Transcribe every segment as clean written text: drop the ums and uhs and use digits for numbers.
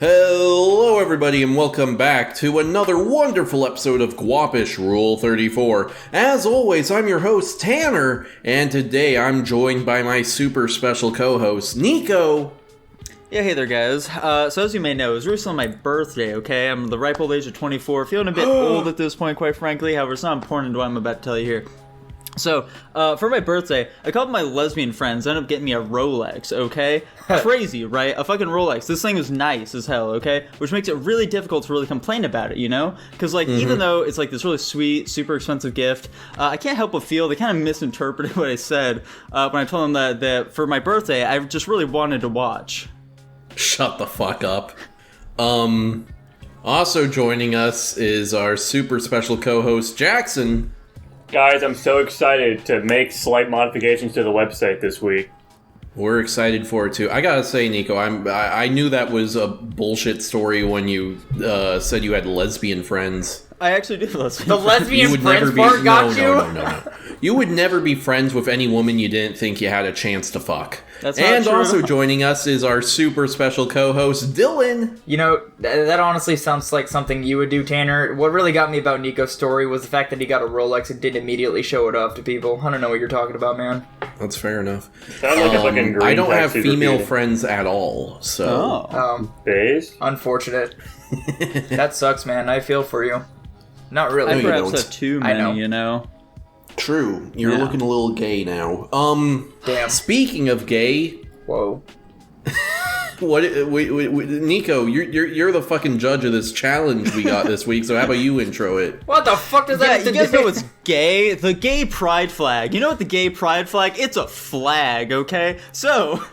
Hello everybody and welcome back to another wonderful episode of Guapish Rule 34. As always, I'm your host Tanner, and today I'm joined by my super special co-host Nico. Yeah, hey there guys. So as you may know, it was recently my birthday, okay? I'm the ripe old age of 24, feeling a bit old at this point, quite frankly. However, it's not important to what I'm about to tell you here. So, for my birthday, a couple of my lesbian friends ended up getting me a Rolex, okay? Crazy, right? A fucking Rolex. This thing is nice as hell, okay? Which makes it really difficult to really complain about it, you know? Because, like, even though it's, like, this really sweet, super expensive gift, I can't help but feel they kind of misinterpreted what I said when I told them that for my birthday, I just really wanted to watch. Shut the fuck up. Also joining us is our super special co-host Jackson. Guys, I'm so excited to make slight modifications to the website this week. We're excited for it too. I gotta say, Nico, I knew that was a bullshit story when you said you had lesbian friends. I actually do lesbian. The lesbian friends part got you? No. You would never be friends with any woman you didn't think you had a chance to fuck. That's not and true. Also joining us is our super special co-host, Dylan. You know, that honestly sounds like something you would do, Tanner. What really got me about Nico's story was the fact that he got a Rolex and didn't immediately show it off to people. I don't know what you're talking about, man. That's fair enough. Sounds like a fucking green I don't have taxi female repeated. friends at all, so... Beige? Unfortunate. That sucks, man. I feel for you. Not really. I you perhaps don't. have too I many, know. you know? True. You're Yeah. looking a little gay now. Damn. Speaking of gay... Whoa. What? Nico, you're the fucking judge of this challenge we got this week. So how about you intro it? What the fuck does Yeah, that have you to guys do? know what's gay? The gay pride flag. You know what the gay pride flag? It's a flag, okay? So,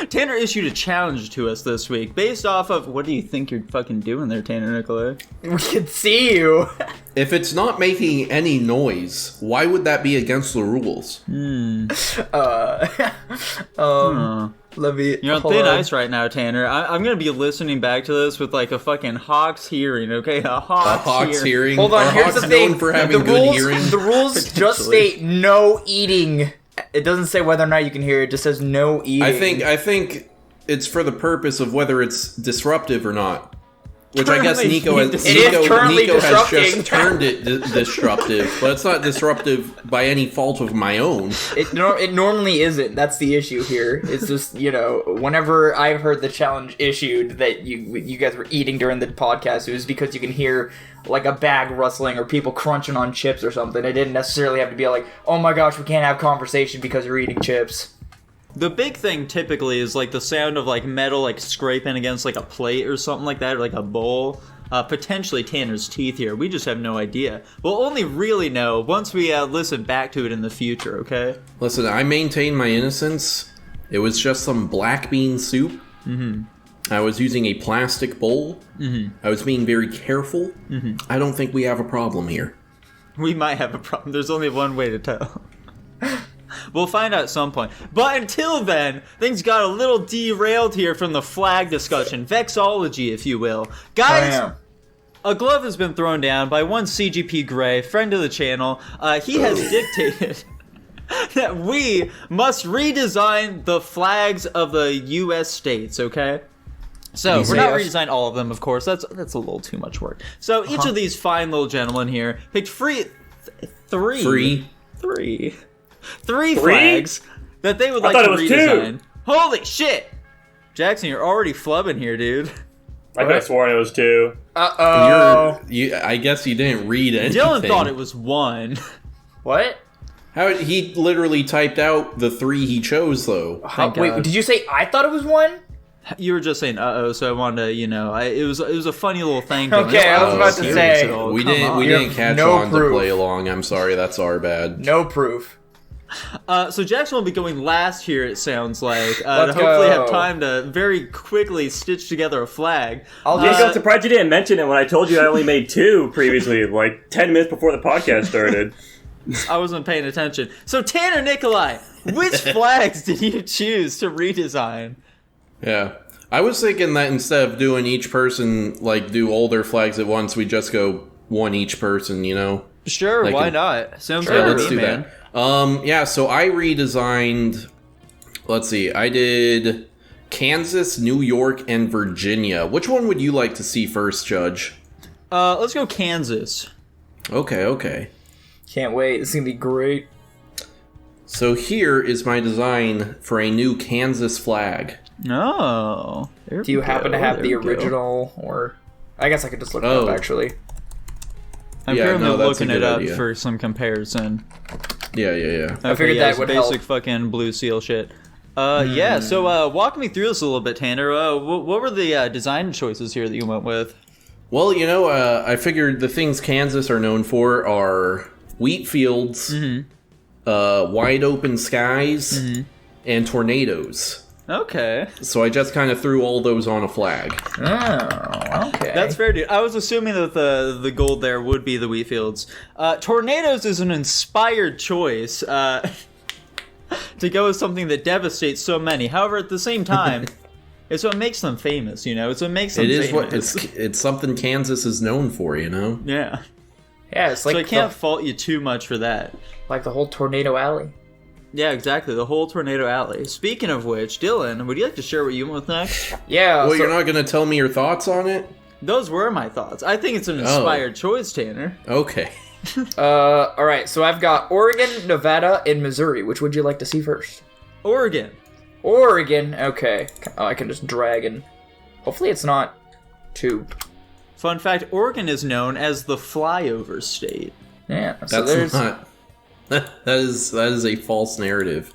Tanner issued a challenge to us this week based off of... What do you think you're fucking doing there, Tanner Nicolai? We can see you. If it's not making any noise, why would that be against the rules? Let me... You're on hold thin on. ice right now, Tanner. I'm gonna be listening back to this with like a fucking hawk's hearing, okay? A Hawk's hearing. Hold on, Are here's hawks the thing. known for having the good rules, hearing? The rules just state no eating. It doesn't say whether or not you can hear it. It just says no eating. I think it's for the purpose of whether it's disruptive or not. Which I guess Currently, Nico has, it is currently Nico has disrupting. just turned it disruptive, but it's not disruptive by any fault of my own. It normally isn't. That's the issue here. It's just, you know, whenever I've heard the challenge issued that you guys were eating during the podcast, it was because you can hear like a bag rustling or people crunching on chips or something. It didn't necessarily have to be like, oh my gosh, we can't have conversation because you're eating chips. The big thing typically is like the sound of like metal like scraping against like a plate or something like that, or like a bowl. Potentially Tanner's teeth here. We just have no idea. We'll only really know once we listen back to it in the future, okay? Listen, I maintain my innocence. It was just some black bean soup. Mm-hmm. I was using a plastic bowl. Mm-hmm. I was being very careful. Mm-hmm. I don't think we have a problem here. We might have a problem. There's only one way to tell. We'll find out at some point. But until then, things got a little derailed here from the flag discussion. Vexology, if you will. Guys, a glove has been thrown down by one CGP Gray, friend of the channel. He has dictated that we must redesign the flags of the U.S. states, okay? So, we're not redesign all of them, of course. That's a little too much work. So, each of these fine little gentlemen here picked three flags that they would like to redesign. Holy shit! Jackson, you're already flubbing here, dude. I could have sworn it was 2. I guess you didn't read anything. Dylan thought it was 1. What? How he literally typed out the 3 he chose, though. Thank Wait, God. did you say I thought it was 1? You were just saying uh-oh, so I wanted to, you know, it was a funny little thing. Okay, I was about to say, We didn't catch no on proof. to play along. I'm sorry, that's our bad. No proof. So Jackson will be going last here, it sounds like, to Let's hopefully go. have time to very quickly stitch together a flag. I'm surprised you didn't mention it when I told you I only made 2 previously, like 10 minutes before the podcast started. I wasn't paying attention. So Tanner Nicolai, which flags did you choose to redesign? Yeah. I was thinking that instead of doing each person, like, do all their flags at once, we just go one each person, you know? Sure, Like why a- not? Sounds Yeah, good let's to do me, man. that. Yeah, so I redesigned, let's see, I did Kansas, New York, and Virginia. Which one would you like to see first, Judge? Let's go Kansas. Okay. Can't wait. This is gonna be great. So here is my design for a new Kansas flag. Oh. Do you happen to have the original, or I guess I could just look it up actually. I'm Yeah, currently no, that's looking a good it up idea. for some comparison. Yeah. I figured that would basic help. fucking blue seal shit. Yeah, so walk me through this a little bit, Tanner. What were the design choices here that you went with? Well, I figured the things Kansas are known for are wheat fields, wide open skies, and tornadoes. Okay. So I just kind of threw all those on a flag. Oh, okay. That's fair, dude. I was assuming that the gold there would be the wheat fields. Tornadoes is an inspired choice to go with something that devastates so many. However, at the same time, it's what makes them famous, It's what makes them famous. It's something Kansas is known for, Yeah. Yeah, it's like So I can't fault you too much for that. like the whole Tornado Alley. Yeah, exactly. The whole Tornado Alley. Speaking of which, Dylan, would you like to share what you went with next? Yeah. Well, so- you're not going to tell me your thoughts on it? Those were my thoughts. I think it's an inspired choice, Tanner. Okay. all right. So I've got Oregon, Nevada, and Missouri. Which would you like to see first? Oregon. Oregon. Okay. Oh, I can just drag and hopefully it's not too. Fun fact, Oregon is known as the flyover state. Yeah. So That's there's. not... that is a false narrative.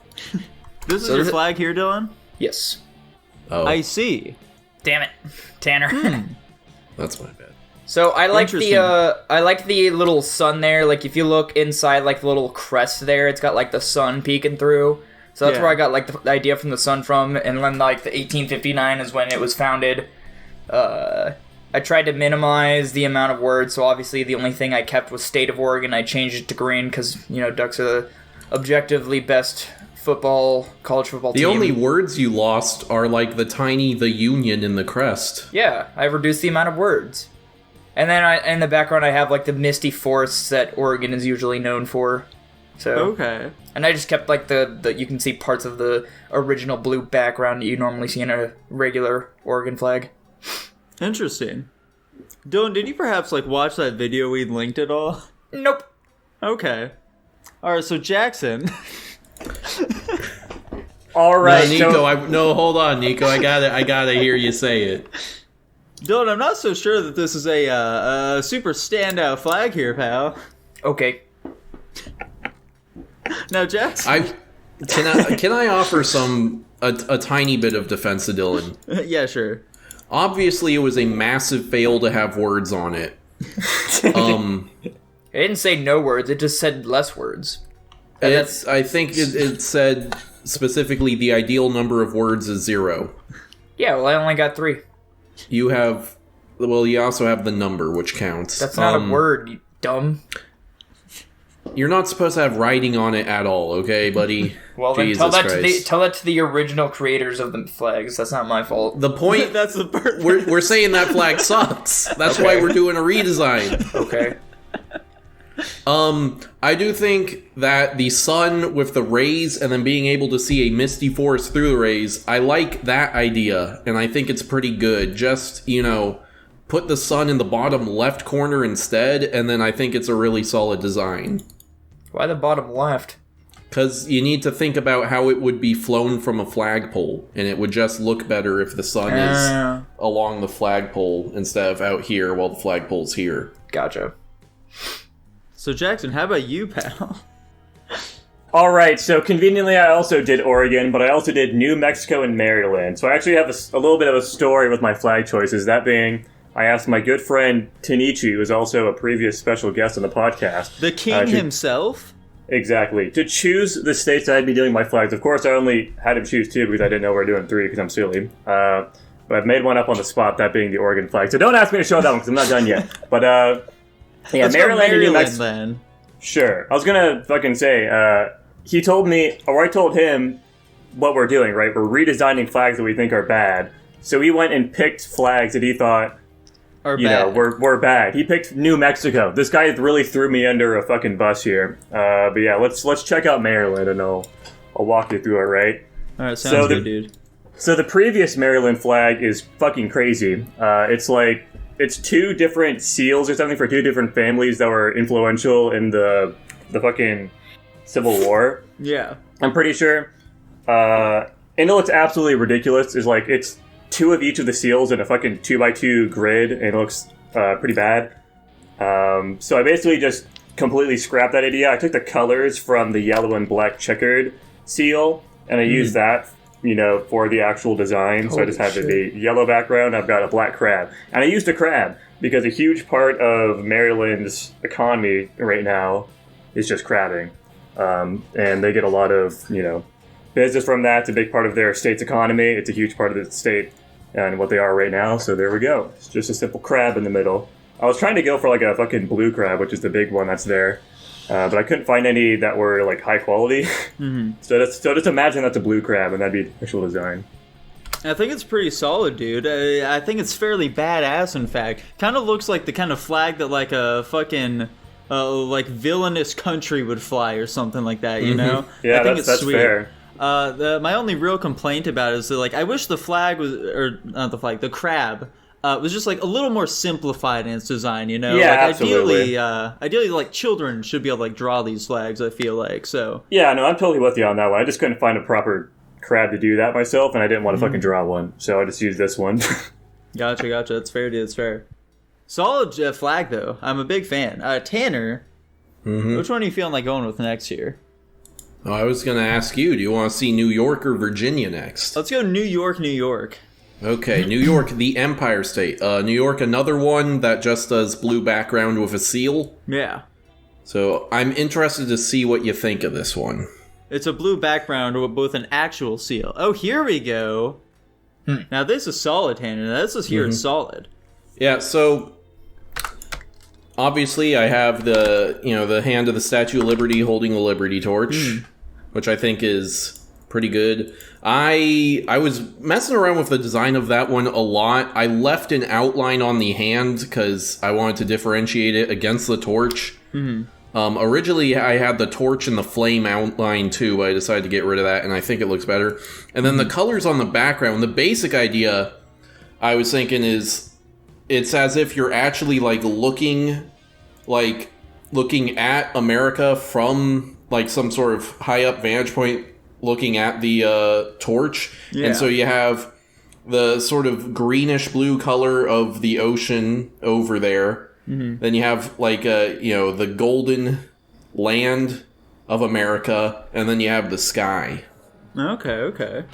This is So your is it- flag here, Dylan? Yes. Oh, I see. Damn it, Tanner. that's my bad. So I like Interesting. the little sun there. Like if you look inside, like the little crest there, it's got like the sun peeking through. So that's Yeah. where I got like the idea from the sun from. And then like the 1859 is when it was founded. I tried to minimize the amount of words, so obviously the only thing I kept was state of Oregon. I changed it to green because Ducks are the objectively best college football team. The only words you lost are like the Union in the crest. Yeah, I reduced the amount of words. And then in the background I have like the misty forests that Oregon is usually known for. So Okay. and I just kept like the you can see parts of the original blue background that you normally see in a regular Oregon flag. Interesting. Dylan, did you perhaps watch that video we linked at all? Nope. Okay. Alright, so Jackson. All right, No, Nico, so hold on, Nico. I gotta hear you say it. Dylan, I'm not so sure that this is a super standout flag here, pal. Okay. Now, Jackson. Can I offer a tiny bit of defense to Dylan? Yeah, sure. Obviously, it was a massive fail to have words on it. It didn't say no words, it just said less words. And I think it said specifically the ideal number of words is 0. yeah, well I only got 3. You also have the number, which counts. That's not a word, you dumb. You're not supposed to have writing on it at all, okay, buddy? Well then Jesus tell that Christ. to the original creators of the flags. That's not my fault. The point, That's the part. we're saying that flag sucks. That's why we're doing a redesign. Okay. I do think that the sun with the rays and then being able to see a misty forest through the rays, I like that idea, and I think it's pretty good. Just, put the sun in the bottom left corner instead, and then I think it's a really solid design. Why the bottom left? Because you need to think about how it would be flown from a flagpole, and it would just look better if the sun is along the flagpole instead of out here while the flagpole's here. Gotcha. So, Jackson, how about you, pal? all right, so conveniently I also did Oregon, but I also did New Mexico and Maryland. So I actually have a little bit of a story with my flag choices. That being, I asked my good friend Tanichi, who is also a previous special guest on the podcast. The king himself? Exactly. To choose the states I'd be doing my flags. Of course, I only had him choose 2 because I didn't know we were doing 3 because I'm silly. But I've made one up on the spot, that being the Oregon flag. So don't ask me to show that one because I'm not done yet. But, yeah, Let's go Maryland and New Mexico. then. Sure. I was gonna fucking say, he told me, or I told him what we're doing, right? We're redesigning flags that we think are bad. So he went and picked flags that he thought, we're bad. He picked New Mexico. This guy really threw me under a fucking bus here. But yeah, let's check out Maryland and I'll walk you through it, right? Alright, sounds good, dude. So the previous Maryland flag is fucking crazy. It's two different seals or something for two different families that were influential in the fucking Civil War. Yeah. I'm pretty sure. And it looks absolutely ridiculous. It's two of each of the seals in a fucking 2x2 grid, and it looks pretty bad. So I basically just completely scrapped that idea. I took the colors from the yellow and black checkered seal, and I used that, for the actual design. So I just have the yellow background. I've got a black crab. And I used a crab because a huge part of Maryland's economy right now is just crabbing. And they get a lot of, business from that. It's a big part of their state's economy. It's a huge part of the state and what they are right now. So there we go. It's just a simple crab in the middle. I was trying to go for like a fucking blue crab, which is the big one that's there. But I couldn't find any that were like high quality. Mm-hmm. So just imagine that's a blue crab, and that'd be the actual design. I think it's pretty solid, dude. I think it's fairly badass, in fact. Kind of looks like the kind of flag that like a fucking like villainous country would fly or something like that, you know? Yeah, I think that's sweet. fair. My only real complaint about it is that, like, I wish the flag was, or not the flag, the crab was just like a little more simplified in its design, you know? Yeah, like, absolutely. Ideally, like, children should be able to like draw these flags, I feel like. So yeah, no, I'm totally with you on that one. I just couldn't find a proper crab to do that myself, and I didn't want to fucking draw one, so I just used this one. Gotcha. That's fair, dude. That's fair. Solid flag, though. I'm a big fan. Tanner, which one are you feeling like going with next year? Oh, I was going to ask you, do you want to see New York or Virginia next? Let's go New York, New York. Okay, New York, the Empire State. New York, another one that just does blue background with a seal. Yeah. So I'm interested to see what you think of this one. It's a blue background with both an actual seal. Oh, here we go. Now this is solid, Tanner. This is here is solid. Yeah, so obviously I have the hand of the Statue of Liberty holding the Liberty Torch, which I think is pretty good. I was messing around with the design of that one a lot. I left an outline on the hand because I wanted to differentiate it against the torch. Originally, I had the torch and the flame outline too, but I decided to get rid of that, and I think it looks better. And then the colors on the background, the basic idea I was thinking is it's as if you're actually looking at America from like some sort of high up vantage point, looking at the torch. Yeah. And so you have the sort of greenish blue color of the ocean over there. Then you have the golden land of America, and then you have the sky. Okay.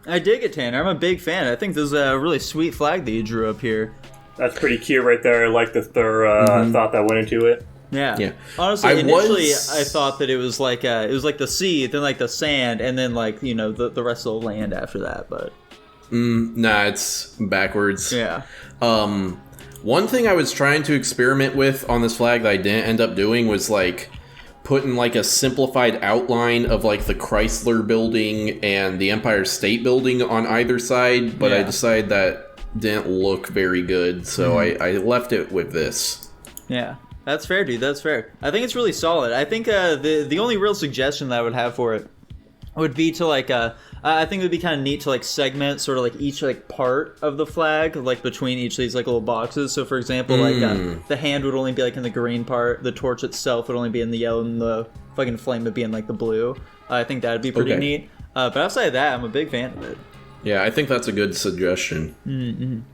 I dig it, Tanner. I'm a big fan. I think this is a really sweet flag that you drew up here. That's pretty cute right there. I like the thought that went into it. Yeah. Honestly, I thought that it was like the sea, then like the sand, and then the rest of the land after that. But nah, it's backwards. Yeah. One thing I was trying to experiment with on this flag that I didn't end up doing was putting a simplified outline of the Chrysler Building and the Empire State Building on either side, but I decided that didn't look very good, so I left it with this. Yeah. That's fair, dude. That's fair. I think it's really solid. I think the only real suggestion that I would have for it would be to I think it would be kind of neat to segment sort of each part of the flag between each of these little boxes. So for example, the hand would only be in the green part, the torch itself would only be in the yellow, and the fucking flame would be in the blue. I think that'd be pretty neat. But outside of that, I'm a big fan of it. Yeah, I think that's a good suggestion.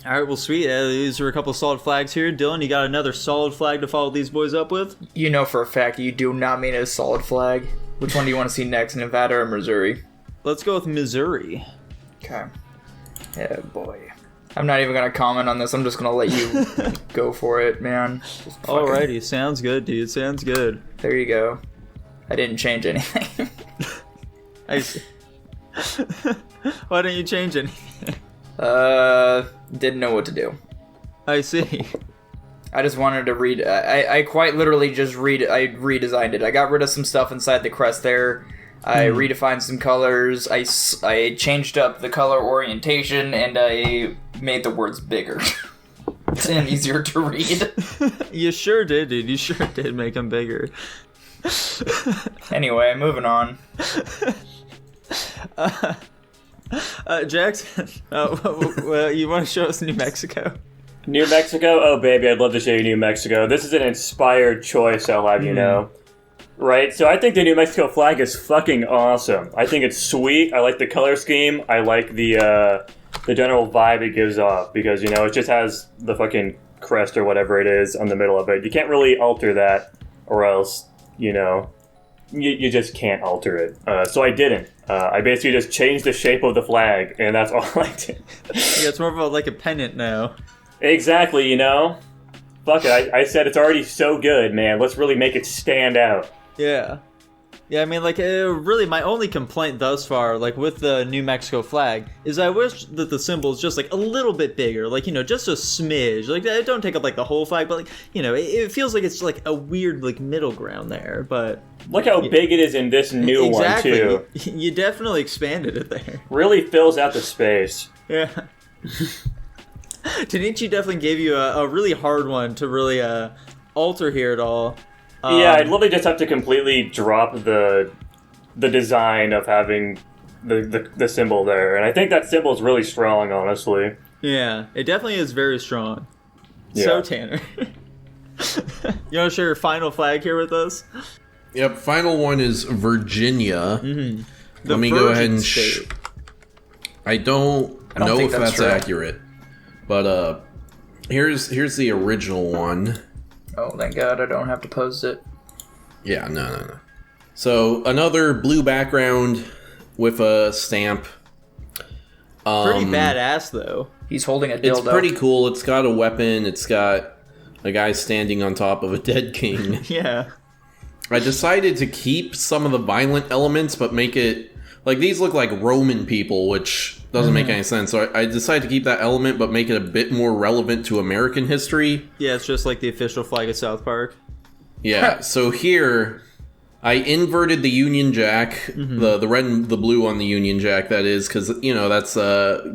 All right, well, sweet. These are a couple of solid flags here. Dylan, you got another solid flag to follow these boys up with? You know for a fact you do not mean a solid flag. Which one do you want to see next, Nevada or Missouri? Let's go with Missouri. Okay. Yeah, boy. I'm not even going to comment on this. I'm just going to let you go for it, man. Alrighty, sounds good, dude. Sounds good. There you go. I didn't change anything. I see. Why didn't you change anything? Didn't know what to do. I see. I just wanted to read. I quite literally just I redesigned it. I got rid of some stuff inside the crest there. I redefined some colors. I changed up the color orientation, and I made the words bigger and easier to read. You sure did, dude. You sure did make them bigger. Anyway, moving on. Jackson, well, you want to show us New Mexico? New Mexico? Oh, baby, I'd love to show you New Mexico. This is an inspired choice, I'll have you know. Right? So I think the New Mexico flag is fucking awesome. I think it's sweet. I like the color scheme. I like the general vibe it gives off because, you know, it just has the fucking crest or whatever it is on the middle of it. You can't really alter that or else, you know, you just can't alter it. So I didn't. I basically just changed the shape of the flag, and that's all I did. Yeah, it's more of like a pennant now. Exactly, you know? Fuck it, I said it's already so good, man. Let's really make it stand out. Yeah. Yeah, I mean, like, really, my only complaint thus far, like, with the New Mexico flag, is I wish that the symbol is just, like, a little bit bigger. Like, you know, just a smidge. Like, don't take up, like, the whole flag, but, like, you know, it feels like it's, like, a weird, like, middle ground there, but... Look how big it is in this new one, too. You definitely expanded it there. Really fills out the space. Yeah. Tanichi definitely gave you a really hard one to really alter here at all. Yeah, I'd literally just have to completely drop the design of having the symbol there, and I think that symbol is really strong, honestly. Yeah, it definitely is very strong. Yeah. So, Tanner, you want to share your final flag here with us? Yep, final one is Virginia. Mm-hmm. Let me go ahead and... state. I don't know think if that's that's true. accurate, but here's the original one. Oh, thank God I don't have to post it. Yeah, no. So, another blue background with a stamp. Pretty badass, though. He's holding a dildo. It's pretty cool. It's got a weapon. It's got a guy standing on top of a dead king. Yeah. I decided to keep some of the violent elements, but make it... Like, these look like Roman people, which doesn't make any sense. So I decided to keep that element, but make it a bit more relevant to American history. Yeah, it's just like the official flag of South Park. Yeah, so here, I inverted the Union Jack, the red and the blue on the Union Jack, that is, because, you know, that's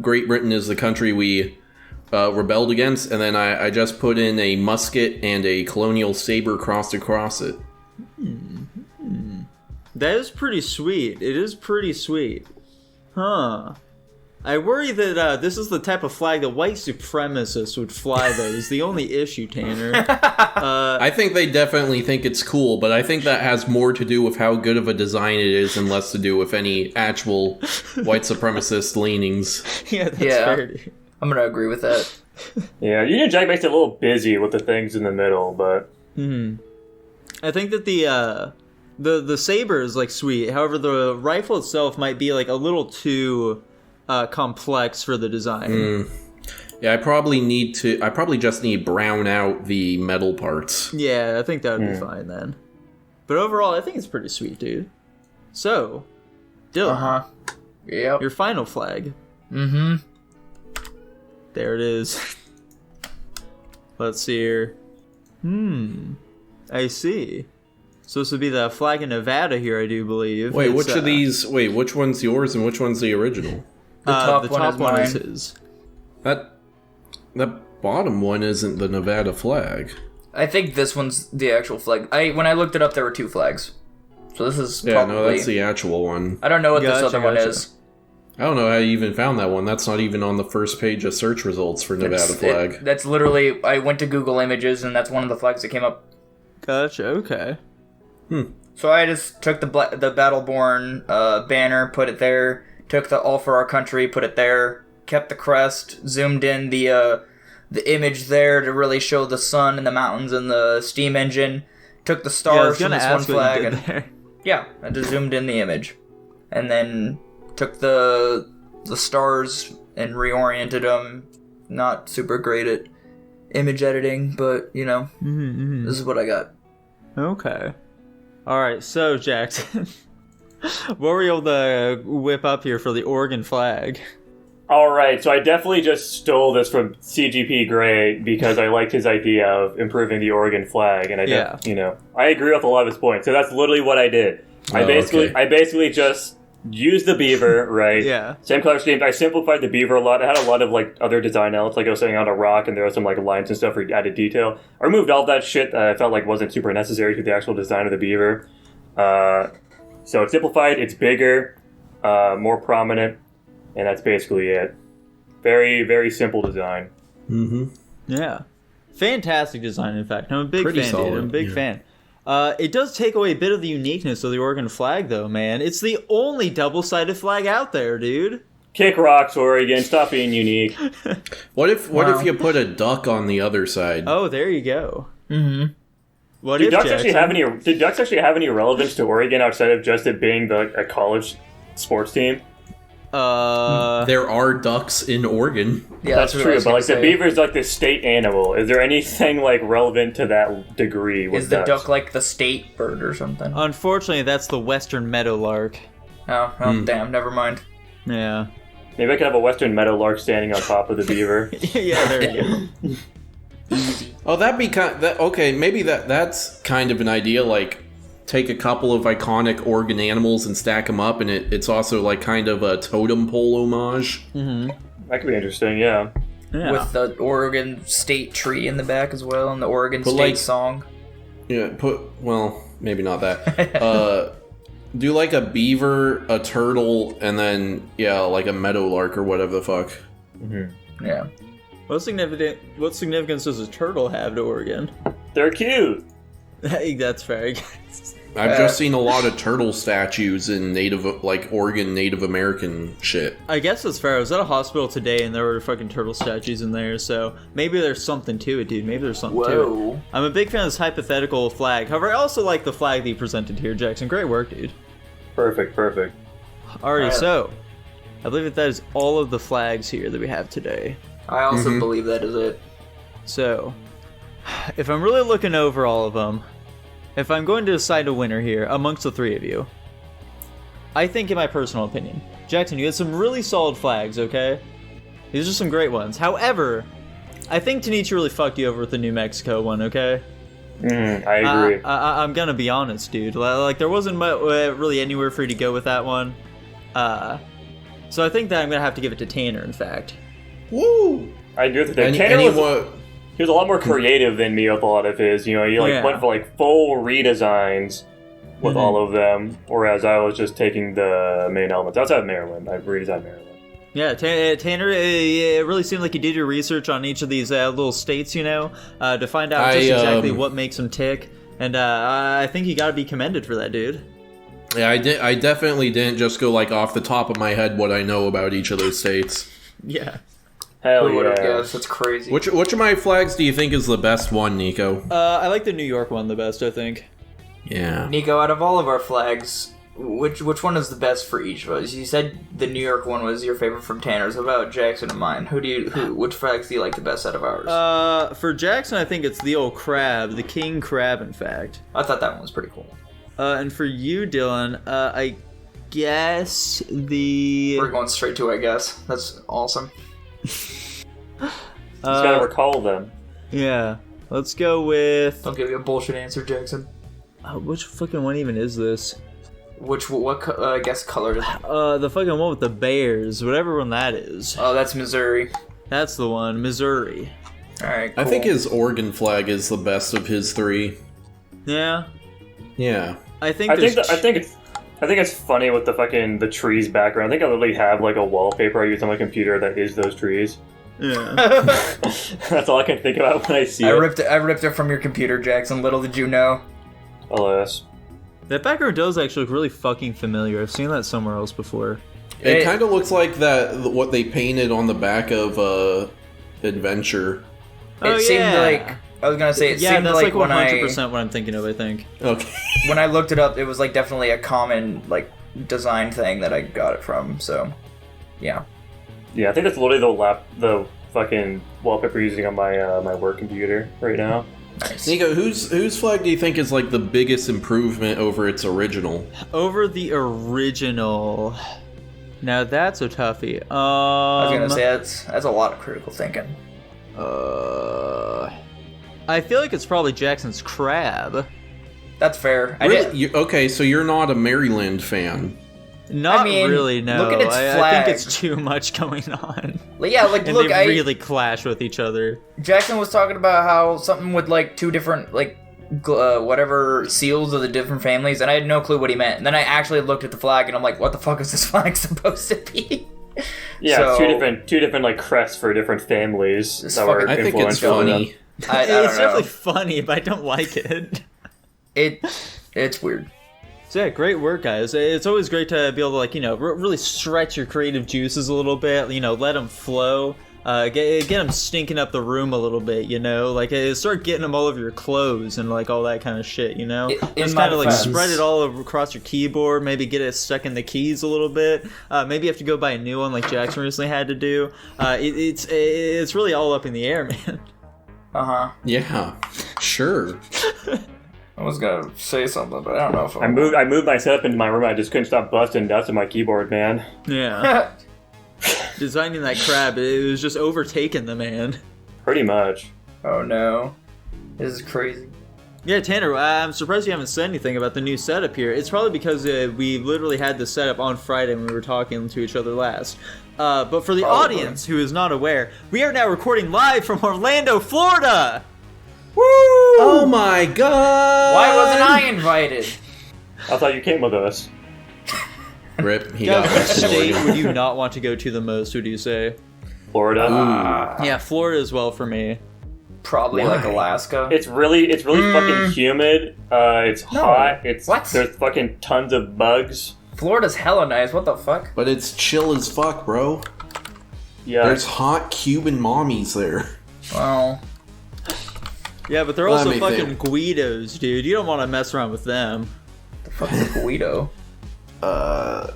Great Britain is the country we rebelled against, and then I just put in a musket and a colonial saber crossed across it. That is pretty sweet. It is pretty sweet. Huh. I worry that this is the type of flag that white supremacists would fly, though, is the only issue, Tanner. I think they definitely think it's cool, but I think that has more to do with how good of a design it is and less to do with any actual white supremacist leanings. Yeah, that's Yeah. fair, dude. I'm gonna agree with that. Yeah, Union Jack makes it a little busy with the things in the middle, but... I think that the saber is, like, sweet. However, the rifle itself might be, like, a little too... complex for the design. Yeah, I probably just need brown out the metal parts. Yeah, I think that would be fine then. But overall, I think it's pretty sweet, dude. So, Dylan, Yep. your final flag. Mm-hmm. There it is. Let's see here. I see. So this would be the flag of Nevada here, I do believe. Wait, It's, which of these... Wait, which one's yours and which one's the original? The top the one top is one mine. is his. That bottom one isn't the Nevada flag. I think this one's the actual flag. When I looked it up, there were two flags. So this is Yeah, probably... no, that's the actual one. I don't know what this Gotcha, other one gotcha. is. I don't know how you even found that one. That's not even on the first page of search results for Nevada flag. That's literally... I went to Google Images, and that's one of the flags that came up. Gotcha, okay. So I just took the Battleborn banner, put it there, took the All for Our Country, put it there, kept the crest, zoomed in the image there to really show the sun and the mountains and the steam engine, took the stars from this one flag, and yeah, I just zoomed in the image, and then took the stars and reoriented them. Not super great at image editing, but you know, this is what I got. Okay. Alright, so Jackson, what were you able to whip up here for the Oregon flag? Alright, so I definitely just stole this from CGP Grey because I liked his idea of improving the Oregon flag, and I agree with a lot of his points. So that's literally what I did. I basically just used the beaver, right? Yeah. Same color scheme. I simplified the beaver a lot. I had a lot of like other design elements, like I was saying on a rock, and there was some like lines and stuff for added detail. I removed all that shit that I felt like wasn't super necessary to the actual design of the beaver. So it's simplified. It's bigger, more prominent. and that's basically it. Very, very simple design. Mm-hmm. Yeah. Fantastic design, in fact. I'm a big Pretty fan, solid, dude. I'm a big yeah. fan. It does take away a bit of the uniqueness of the Oregon flag, though, man. It's the only double-sided flag out there, dude. Kick rocks, Oregon. Stop being unique. What if you put a duck on the other side? Oh, there you go. Mm-hmm. What Did if, ducks Jackson? actually have any relevance to Oregon outside of just it being a college sports team? There are ducks in Oregon. Yeah, That's what I true, was but gonna like the say. beaver's like the state animal. Is there anything like relevant to that degree with Is the ducks? duck like the state bird or something? Unfortunately, that's the western meadowlark. Oh, damn, never mind. Yeah. Maybe I could have a western meadowlark standing on top of the beaver. Yeah, there you go. Oh, that'd be okay. Maybe that's kind of an idea. Like, take a couple of iconic Oregon animals and stack them up, and it's also like kind of a totem pole homage. That could be interesting, yeah. Yeah. With the Oregon State tree in the back as well, and the Oregon But, State like- song. Yeah, maybe not that. Do like a beaver, a turtle, and then like a meadowlark or whatever the fuck. Yeah. What significance does a turtle have to Oregon? They're cute. Hey, that's fair. I've just seen a lot of turtle statues in Oregon Native American shit. I guess that's fair. I was at a hospital today and there were fucking turtle statues in there, so maybe there's something to it, dude. Maybe there's something to it. Whoa. I'm a big fan of this hypothetical flag. However, I also like the flag that you presented here, Jackson. Great work, dude. Perfect. Alrighty, so I believe that is all of the flags here that we have today. I also believe that is it. So, if I'm really looking over all of them, if I'm going to decide a winner here amongst the three of you, I think, in my personal opinion, Jackson, you had some really solid flags, okay? These are some great ones. However, I think Tanichi really fucked you over with the New Mexico one, okay? I agree. I'm gonna be honest, dude. Like, there wasn't really anywhere for you to go with that one. So I think that I'm gonna have to give it to Tanner, in fact. Woo! I agree with that. And Tanner he he was a lot more creative than me with a lot of his. You know, he went for like full redesigns with all of them, whereas I was just taking the main elements. Outside of Maryland, I redesigned Maryland. Yeah, Tanner, it really seemed like you did your research on each of these little states, to find out just exactly what makes them tick. And I think you got to be commended for that, dude. Yeah, I definitely didn't just go like off the top of my head what I know about each of those states. Yeah. Hell Who would have yeah. guessed? That's crazy. Which of my flags do you think is the best one, Nico? I like the New York one the best, I think. Yeah. Nico, out of all of our flags, which one is the best for each of us? You said the New York one was your favorite from Tanner's. What about Jackson and mine? Which flags do you like the best out of ours? For Jackson, I think it's the old crab, the king crab, in fact. I thought that one was pretty cool. And for you, Dylan, I guess the... We're going straight to it, I guess. That's awesome. Just gotta recall them. Yeah. Let's go with... Don't give me a bullshit answer, Jackson. which fucking one even is this? I guess color is it? The fucking one with the bears, whatever one that is. Oh, that's Missouri. That's the one, Missouri. Alright, cool. I think his Oregon flag is the best of his three. Yeah. Yeah. I think I think it's funny with the trees background. I think I literally have like a wallpaper I use on my computer that is those trees. Yeah. That's all I can think about when I see I it. ripped it from your computer, Jackson. Little did you know. Alas. That background does actually look really fucking familiar. I've seen that somewhere else before. It kind of looks like what they painted on the back of Adventure. Oh, It seemed yeah. like I was gonna say it Yeah, seemed that's like like when 100% what I'm thinking of, I think. Okay. when I looked it up, it was like definitely a common like design thing that I got it from. So, yeah. Yeah, I think that's literally the fucking wallpaper using on my my work computer right now. Nice. Nico, whose flag do you think is like the biggest improvement over its original? Over the original. Now that's a toughie. I was gonna say that's a lot of critical thinking. I feel like it's probably Jackson's crab. That's fair. Really? Okay, so you're not a Maryland fan. Not I mean, really, no. look at its I flag. think it's too much going on. Yeah, like And look, they really clash with each other. Jackson was talking about how something with like two different like whatever seals of the different families, and I had no clue what he meant. And then I actually looked at the flag, and I'm like, what the fuck is this flag supposed to be? Yeah, So- two different like crests for different families This that were fucking- I think it's influential. funny. I don't It's know. definitely funny, but I don't like it. It's weird. So yeah, great work, guys. It's always great to be able to, like, you know, really stretch your creative juices a little bit, you know, let them flow. Get them stinking up the room a little bit, you know, like start getting them all over your clothes and like all that kind of shit, you know. In Just my kind of like defense- spread it all across your keyboard. Maybe get it stuck in the keys a little bit. Maybe you have to go buy a new one, like Jackson recently had to do. It's really all up in the air, man. Yeah, sure. I was gonna say something, but I don't know if I moved my setup into my room. I just couldn't stop busting dust in my keyboard, man. Yeah, designing that crab, it was just overtaking the man. Pretty much. Oh no, this is crazy. Yeah, Tanner, I'm surprised you haven't said anything about the new setup here. It's probably because we literally had the setup on Friday when we were talking to each other last. But for the Probably. audience who is not aware, we are now recording live from Orlando, Florida! Woo! Oh my god! Why wasn't I invited? I thought you came with us. Rip, he Guys, got which this state story. would you not want to go to the most, would you say? Florida. Yeah, Florida as well for me. Probably Why? like Alaska. It's really fucking humid. It's hot. What? There's fucking tons of bugs. Florida's hella nice. What the fuck? But it's chill as fuck, bro. Yeah. There's hot Cuban mommies there. Well, Yeah, but they're Let also me fucking think. Guidos, dude. You don't want to mess around with them. the fuck's a Guido?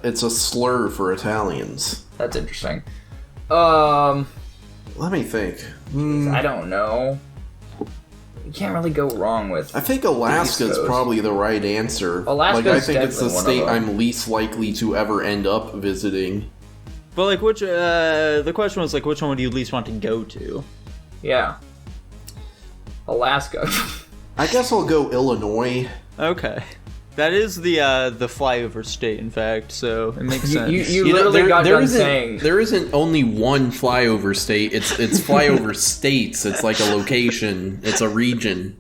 It's a slur for Italians. That's interesting. Let me think. I don't know. You can't really go wrong with. I think Alaska's Coast. probably the right answer. Alaska's like, I think it's the definitely one of state them. I'm least likely to ever end up visiting. But like, which the question was like, which one would you least want to go to? Yeah. Alaska. I guess I'll go Illinois. Okay, that is the flyover state, in fact. So it makes sense. you You know, literally got done isn't, saying. there isn't only one flyover state. It's flyover states. It's like a location. It's a region.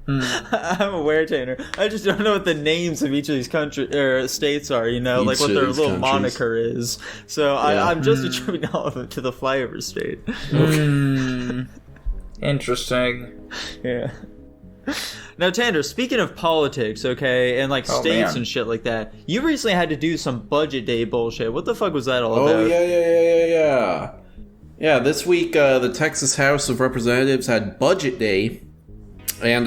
I'm aware, Tanner. I just don't know what the names of each of these country or states are. You know, like Each what of their these little countries. moniker is. So Yeah. I'm just attributing all of it to the flyover state. Interesting. Yeah. Now, Tanner, speaking of politics, okay, and like Oh, states man. and shit like that, you recently had to do some budget day bullshit. What the fuck was that all Oh about? yeah. Yeah, this week the Texas House of Representatives had Budget Day, and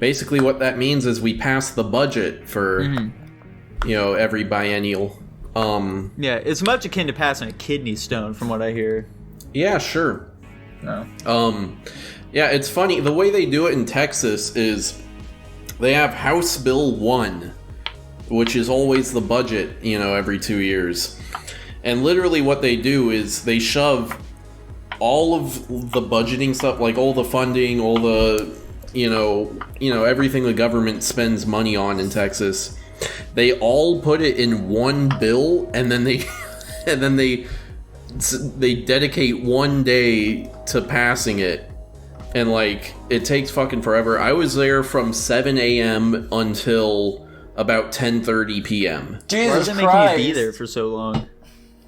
basically what that means is we pass the budget for every biennial. Yeah, it's much akin to passing a kidney stone, from what I hear. Yeah, sure. No. Yeah, it's funny. The way they do it in Texas is they have House Bill 1, which is always the budget, every 2 years. And literally what they do is they shove all of the budgeting stuff, like all the funding, all the, everything the government spends money on in Texas. They all put it in one bill, and then they they dedicate one day to passing it. And, like, it takes fucking forever. I was there from 7 a.m. until about 10:30 p.m. Why is Jesus it making Christ. you be there for so long?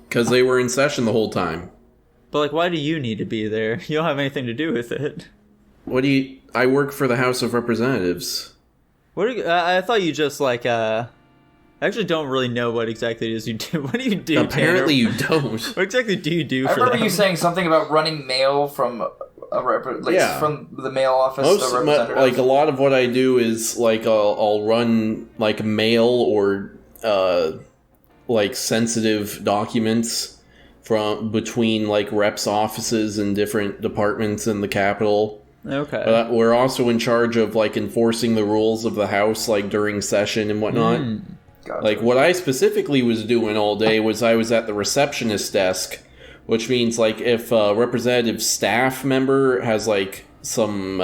Because they were in session the whole time. But like, why do you need to be there? You don't have anything to do with it. I work for the House of Representatives. What? I thought you just like I actually don't really know what exactly it is you do. What do you do? Apparently Tanner? you don't. What exactly do you do I for remember them? you saying something about running mail from Yeah. from the mail office Most, to representatives. like, a lot of what I do is, like, I'll run, like, mail or, like, sensitive documents from between, like, reps' offices and different departments in the Capitol. Okay. But we're also in charge of, like, enforcing the rules of the House, like, during session and whatnot. Gotcha. Like, what I specifically was doing all day was I was at the receptionist desk, which means, like, if a representative staff member has, like, some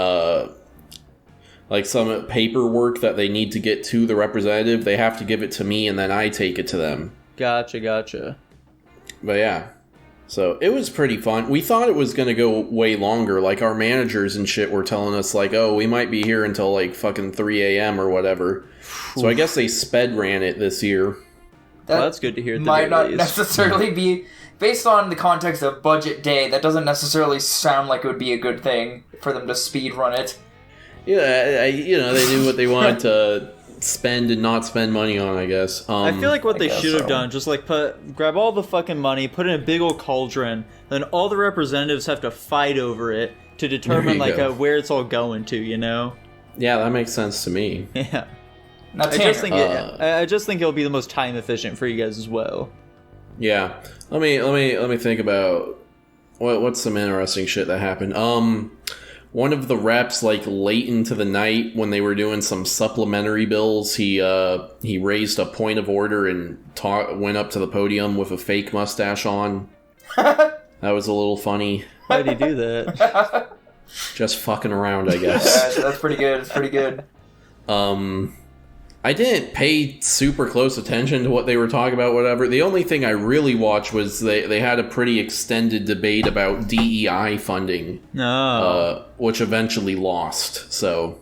paperwork that they need to get to the representative, they have to give it to me, and then I take it to them. Gotcha. But yeah. So, it was pretty fun. We thought it was gonna go way longer. Like, our managers and shit were telling us, like, oh, we might be here until, like, fucking 3 a.m. or whatever. So I guess they sped ran it this year. Well, that's good to hear. At the might very not least. necessarily be based on the context of Budget Day, that doesn't necessarily sound like it would be a good thing for them to speed run it. Yeah, they knew what they wanted to spend and not spend money on, I guess. I feel like what they should have so. done, just like grab all the fucking money, put it in a big old cauldron, then all the representatives have to fight over it to determine where it's all going to, you know? Yeah, that makes sense to me. Yeah. Now, I just think it'll be the most time efficient for you guys as well. Yeah. Let me think about what's some interesting shit that happened. One of the reps, like late into the night when they were doing some supplementary bills, he raised a point of order and went up to the podium with a fake mustache on. That was a little funny. Why'd he do that? Just fucking around, I guess. Yeah, that's pretty good. It's pretty good. I didn't pay super close attention to what they were talking about, whatever. The only thing I really watched was they had a pretty extended debate about DEI funding. No. Which eventually lost, so...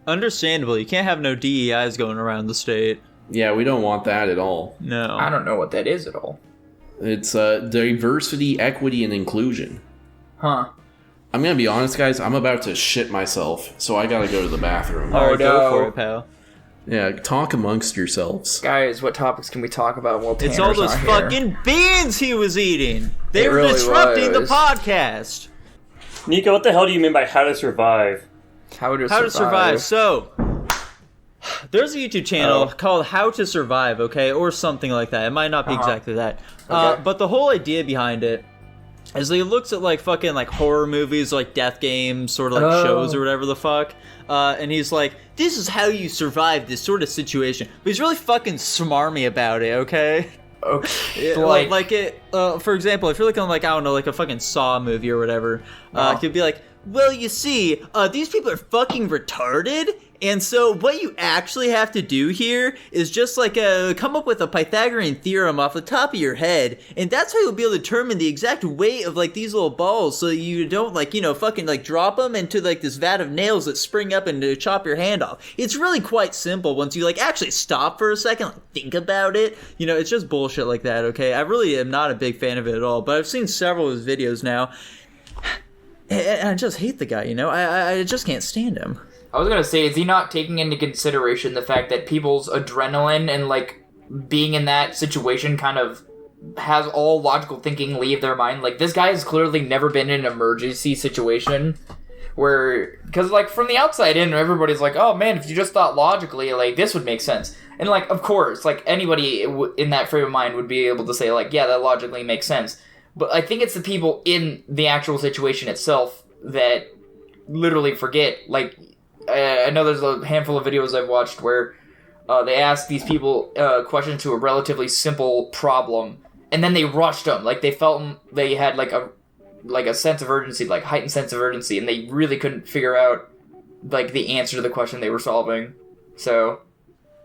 Understandable, you can't have no DEIs going around the state. Yeah, we don't want that at all. No. I don't know what that is at all. It's diversity, equity, and inclusion. Huh. I'm gonna be honest, guys, I'm about to shit myself, so I gotta go to the bathroom. Alright, go no. for it, pal. Yeah, talk amongst yourselves. Guys, what topics can we talk about while Tanner's It's all those not here? fucking beans he was eating! They It were really disrupting the was. podcast! Nico, what the hell do you mean by how to survive? How to survive. So, there's a YouTube channel called How to Survive, okay? Or something like that. It might not be exactly that. Okay. But the whole idea behind it is he looks at like fucking like horror movies, like death games, sort of like shows or whatever the fuck. And he's like, this is how you survive this sort of situation. But he's really fucking smarmy about it, okay? Okay. For example, if you're looking like, I don't know, like a fucking Saw movie or whatever, he'd be like, well, you see, these people are fucking retarded, and so what you actually have to do here is just like come up with a Pythagorean theorem off the top of your head, and that's how you'll be able to determine the exact weight of like these little balls, so you don't like, you know, fucking like drop them into like this vat of nails that spring up and chop your hand off. It's really quite simple once you like actually stop for a second, like think about it. You know, it's just bullshit like that. Okay, I really am not a big fan of it at all, but I've seen several of his videos now. And I just hate the guy, you know? I just can't stand him. I was gonna say, is he not taking into consideration the fact that people's adrenaline and, like, being in that situation kind of has all logical thinking leave their mind? Like, this guy has clearly never been in an emergency situation where... Because, like, from the outside in, everybody's like, oh, man, if you just thought logically, like, this would make sense. And, like, of course, like, anybody in that frame of mind would be able to say, like, yeah, that logically makes sense. But I think it's the people in the actual situation itself that literally forget. Like, I know there's a handful of videos I've watched where they ask these people questions to a relatively simple problem, and then they rushed them. Like, they felt they had like a sense of urgency, like heightened sense of urgency, and they really couldn't figure out like the answer to the question they were solving. So,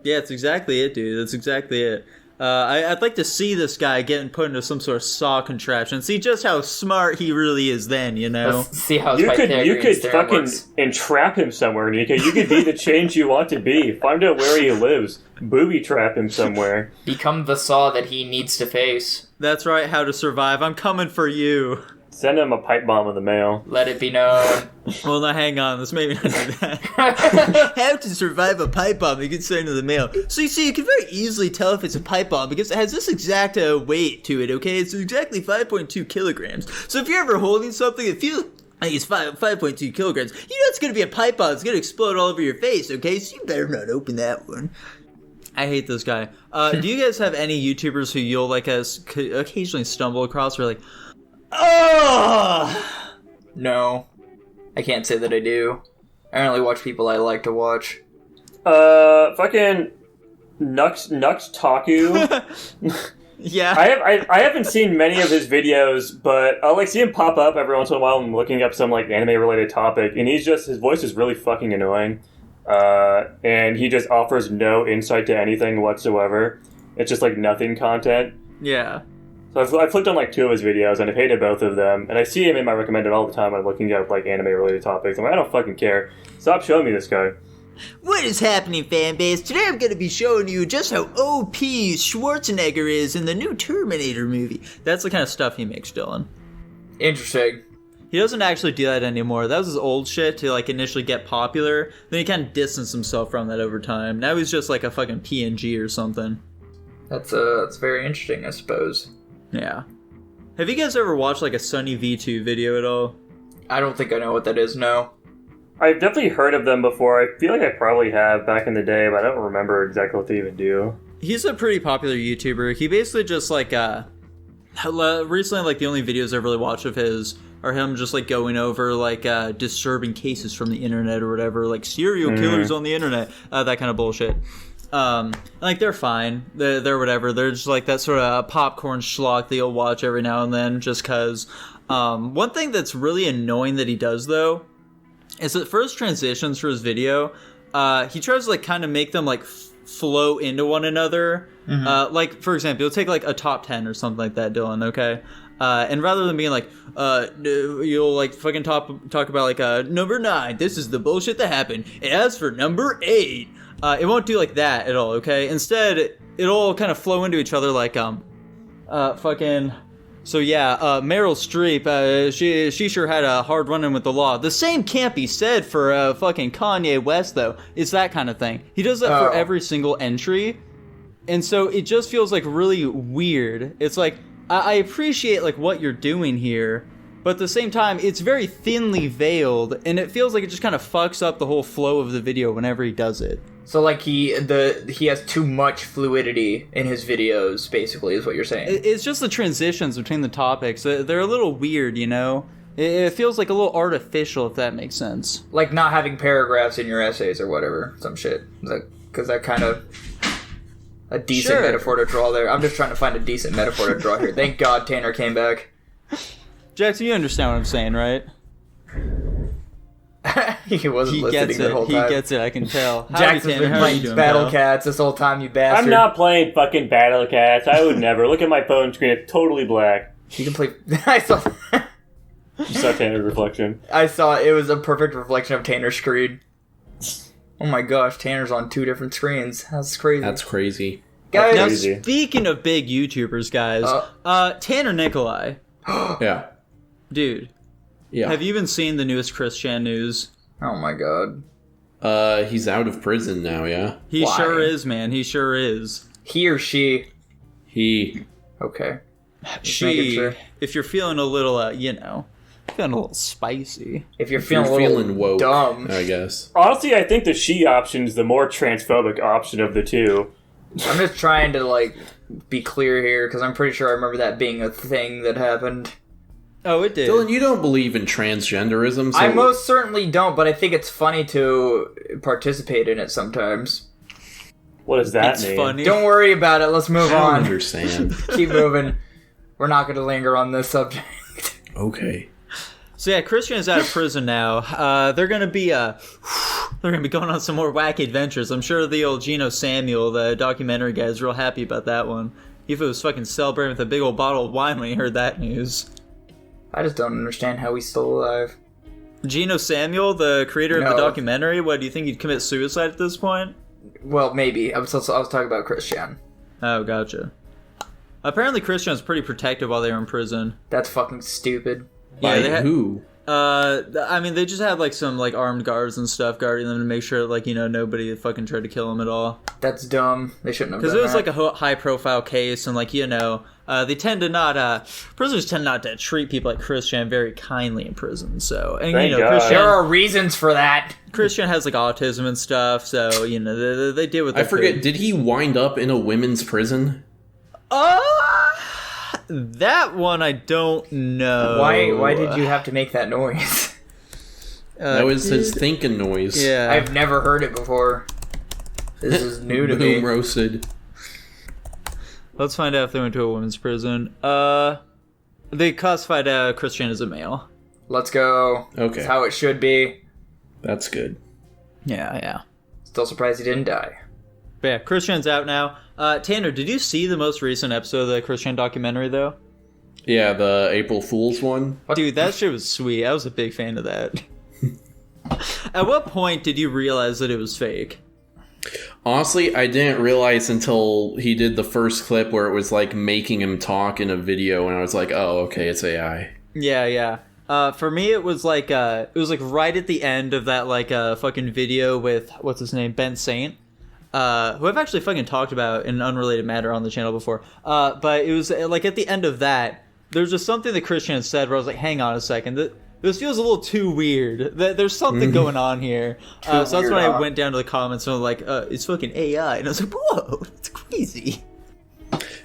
yeah, it's exactly it, dude. That's exactly it. I'd like to see this guy getting put into some sort of saw contraption. See just how smart he really is then, you know? let's see how You could fucking works. entrap him somewhere, Nico. You could be the change you want to be. Find out where he lives. Booby trap him somewhere. Become the saw that he needs to face. That's right, How to Survive. I'm coming for you. Send him a pipe bomb in the mail. Let it be known. Well, now hang on. Let's maybe not do that. How to survive a pipe bomb. You can send it in the mail. So you see, you can very easily tell if it's a pipe bomb because it has this exact weight to it, okay? It's exactly 5.2 kilograms. So if you're ever holding something that feels like it's 5.2 kilograms, you know it's going to be a pipe bomb. It's going to explode all over your face, okay? So you better not open that one. I hate this guy. Do you guys have any YouTubers who you'll like occasionally stumble across where like, oh! No. I can't say that I do. I only watch people I like to watch. Fucking Nux Taku. Yeah. I haven't seen many of his videos, but I'll like see him pop up every once in a while. I'm looking up some like anime related topic, and his voice is really fucking annoying. And he just offers no insight to anything whatsoever. It's just like nothing content. Yeah. So I've clicked on like 2 of his videos, and I've hated both of them. And I see him in my recommended all the time when I'm looking up like anime related topics. I'm like, I don't fucking care. Stop showing me this guy. What is happening, fanbase? Today I'm going to be showing you just how OP Schwarzenegger is in the new Terminator movie. That's the kind of stuff he makes, Dylan. Interesting. He doesn't actually do that anymore. That was his old shit to like initially get popular. Then he kind of distanced himself from that over time. Now he's just like a fucking PNG or something. That's very interesting, I suppose. Yeah. Have you guys ever watched like a Sunny V2 video at all? I don't think I know what that is, no. I've definitely heard of them before. I feel like I probably have back in the day, but I don't remember exactly what they even do. He's a pretty popular YouTuber. He basically just like recently like the only videos I've really watched of his are him just like going over like disturbing cases from the internet or whatever, like serial killers on the internet, that kind of bullshit. Like they're fine, they're whatever. They're just like that sort of popcorn schlock that you'll watch every now and then, just cause. One thing that's really annoying that he does though is that for his transitions for his video, he tries to like kind of make them like flow into one another. Like for example, you'll take like a top 10 or something like that, Dylan. Okay. And rather than being like, you'll like fucking talk about like number 9. This is the bullshit that happened. And as for number 8, it won't do like that at all. Okay. Instead, it'll kind of flow into each other like fucking. So yeah, Meryl Streep, she sure had a hard run-in with the law. The same can't be said for fucking Kanye West, though. It's that kind of thing. He does that for every single entry, and so it just feels like really weird. It's like I appreciate like what you're doing here, but at the same time, it's very thinly veiled, and it feels like it just kind of fucks up the whole flow of the video whenever he does it. So like he has too much fluidity in his videos, basically, is what you're saying. It's just the transitions between the topics. They're a little weird, you know? It feels like a little artificial, if that makes sense. Like not having paragraphs in your essays or whatever, some shit. Because that kind of a decent metaphor to draw there. I'm just trying to find a decent metaphor to draw here. Thank God Tanner came back. Jackson, you understand what I'm saying, right? He wasn't listening the whole time. He gets it, I can tell. Jackson's been playing Battle Cats this whole time, you bastard. I'm not playing fucking Battle Cats. I would never. Look at my phone screen. It's totally black. You can play... I saw... You saw Tanner's reflection. I saw it was a perfect reflection of Tanner's screen. Oh my gosh, Tanner's on 2 different screens. That's crazy. That's crazy. Guys, now, speaking of big YouTubers, guys, Tanner Nikolai. Yeah. Dude. Yeah. Have you even seen the newest Christian news? Oh my god. He's out of prison now, yeah? He sure is, man. He sure is. He or she? He. Okay. She, sure. If you're feeling a little, feeling a little spicy. If you're feeling a little woke, dumb. I guess. Honestly, I think the she option is the more transphobic option of the two. I'm just trying to, like, be clear here, because I'm pretty sure I remember that being a thing that happened. Oh, it did. Dylan, you don't believe in transgenderism, so... I most certainly don't, but I think it's funny to participate in it sometimes. What does that it's mean? Funny. Don't worry about it. Let's move I don't on. understand. Keep moving. We're not going to linger on this subject. Okay. So yeah, Christian is out of prison now. They're gonna be going on some more wacky adventures. I'm sure the old Geno Samuel, the documentary guy, is real happy about that one. He was fucking celebrating with a big old bottle of wine when he heard that news. I just don't understand how he's still alive. Geno Samuel, the creator of the documentary, what, do you think he'd commit suicide at this point? Well, maybe. I was talking about Christian. Oh, gotcha. Apparently Christian was pretty protective while they were in prison. That's fucking stupid. By who? I mean, they just had, like, some, like, armed guards and stuff guarding them to make sure, like, nobody fucking tried to kill him at all. That's dumb. They shouldn't have done that. Because it was, like, a high-profile case, and, like, they tend to not, prisoners tend not to treat people like Christian very kindly in prison, so... And, Thank God. Christian... There are reasons for that. Christian has, like, autism and stuff, so, they deal with it. I forget, did he wind up in a women's prison? That one I don't know. Why did you have to make that noise? That was his thinking noise. Yeah. I've never heard it before. This is new to me. Boom roasted. Let's find out if they went to a women's prison. They classified Christian as a male. Let's go. Okay. That's how it should be. That's good. Yeah. Still surprised he didn't die. But yeah, Christian's out now. Tanner, did you see the most recent episode of the Christian documentary, though? Yeah, the April Fool's one. Dude, that shit was sweet. I was a big fan of that. At what point did you realize that it was fake? Honestly, I didn't realize until he did the first clip where it was like making him talk in a video, and I was like, "Oh, okay, it's AI." Yeah. For me, it was like right at the end of that fucking video with what's his name, Ben Saint, who I've actually fucking talked about in an unrelated matter on the channel before. But it was like at the end of that, there's just something that Christian had said where I was like, "Hang on a second, this feels a little too weird. There's something going on here." So that's when I went down to the comments and I was like, "It's fucking AI," and I was like, "Whoa, it's crazy."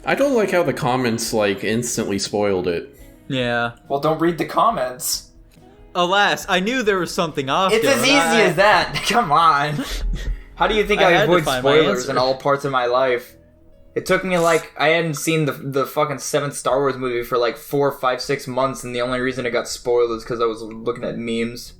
I don't like how the comments like instantly spoiled it. Yeah. Well, don't read the comments. Alas, I knew there was something off. It's as easy as that. Come on. How do you think I avoid spoilers in all parts of my life? It took me like I hadn't seen the fucking 7th Star Wars movie for like 4, 5, 6 months, and the only reason it got spoiled is because I was looking at memes.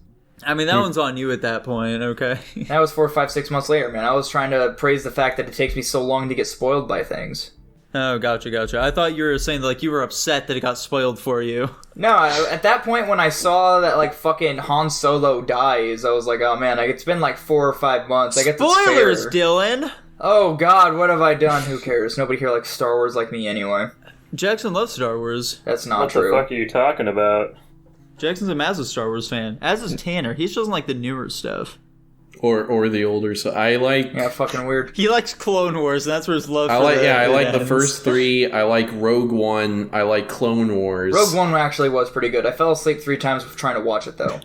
I mean, that one's on you at that point, okay? That was 4, 5, 6 months later, man. I was trying to praise the fact that it takes me so long to get spoiled by things. Oh, gotcha. I thought you were saying like you were upset that it got spoiled for you. No, at that point when I saw that like fucking Han Solo dies, I was like, oh man, it's been like 4 or 5 months. I get the spoilers, spare. Dylan. Oh god, what have I done? Who cares? Nobody here likes Star Wars like me anyway. Jackson loves Star Wars. That's not What true. the fuck are you talking about? Jackson's a massive Star Wars fan. As is Tanner. He just doesn't like the newer stuff. Or the older, so I like. Yeah, fucking weird. He likes Clone Wars, and that's where his love. I for like. the, Yeah, I it like the ends. first 3. I like Rogue One. I like Clone Wars. Rogue One actually was pretty good. I fell asleep 3 times trying to watch it though.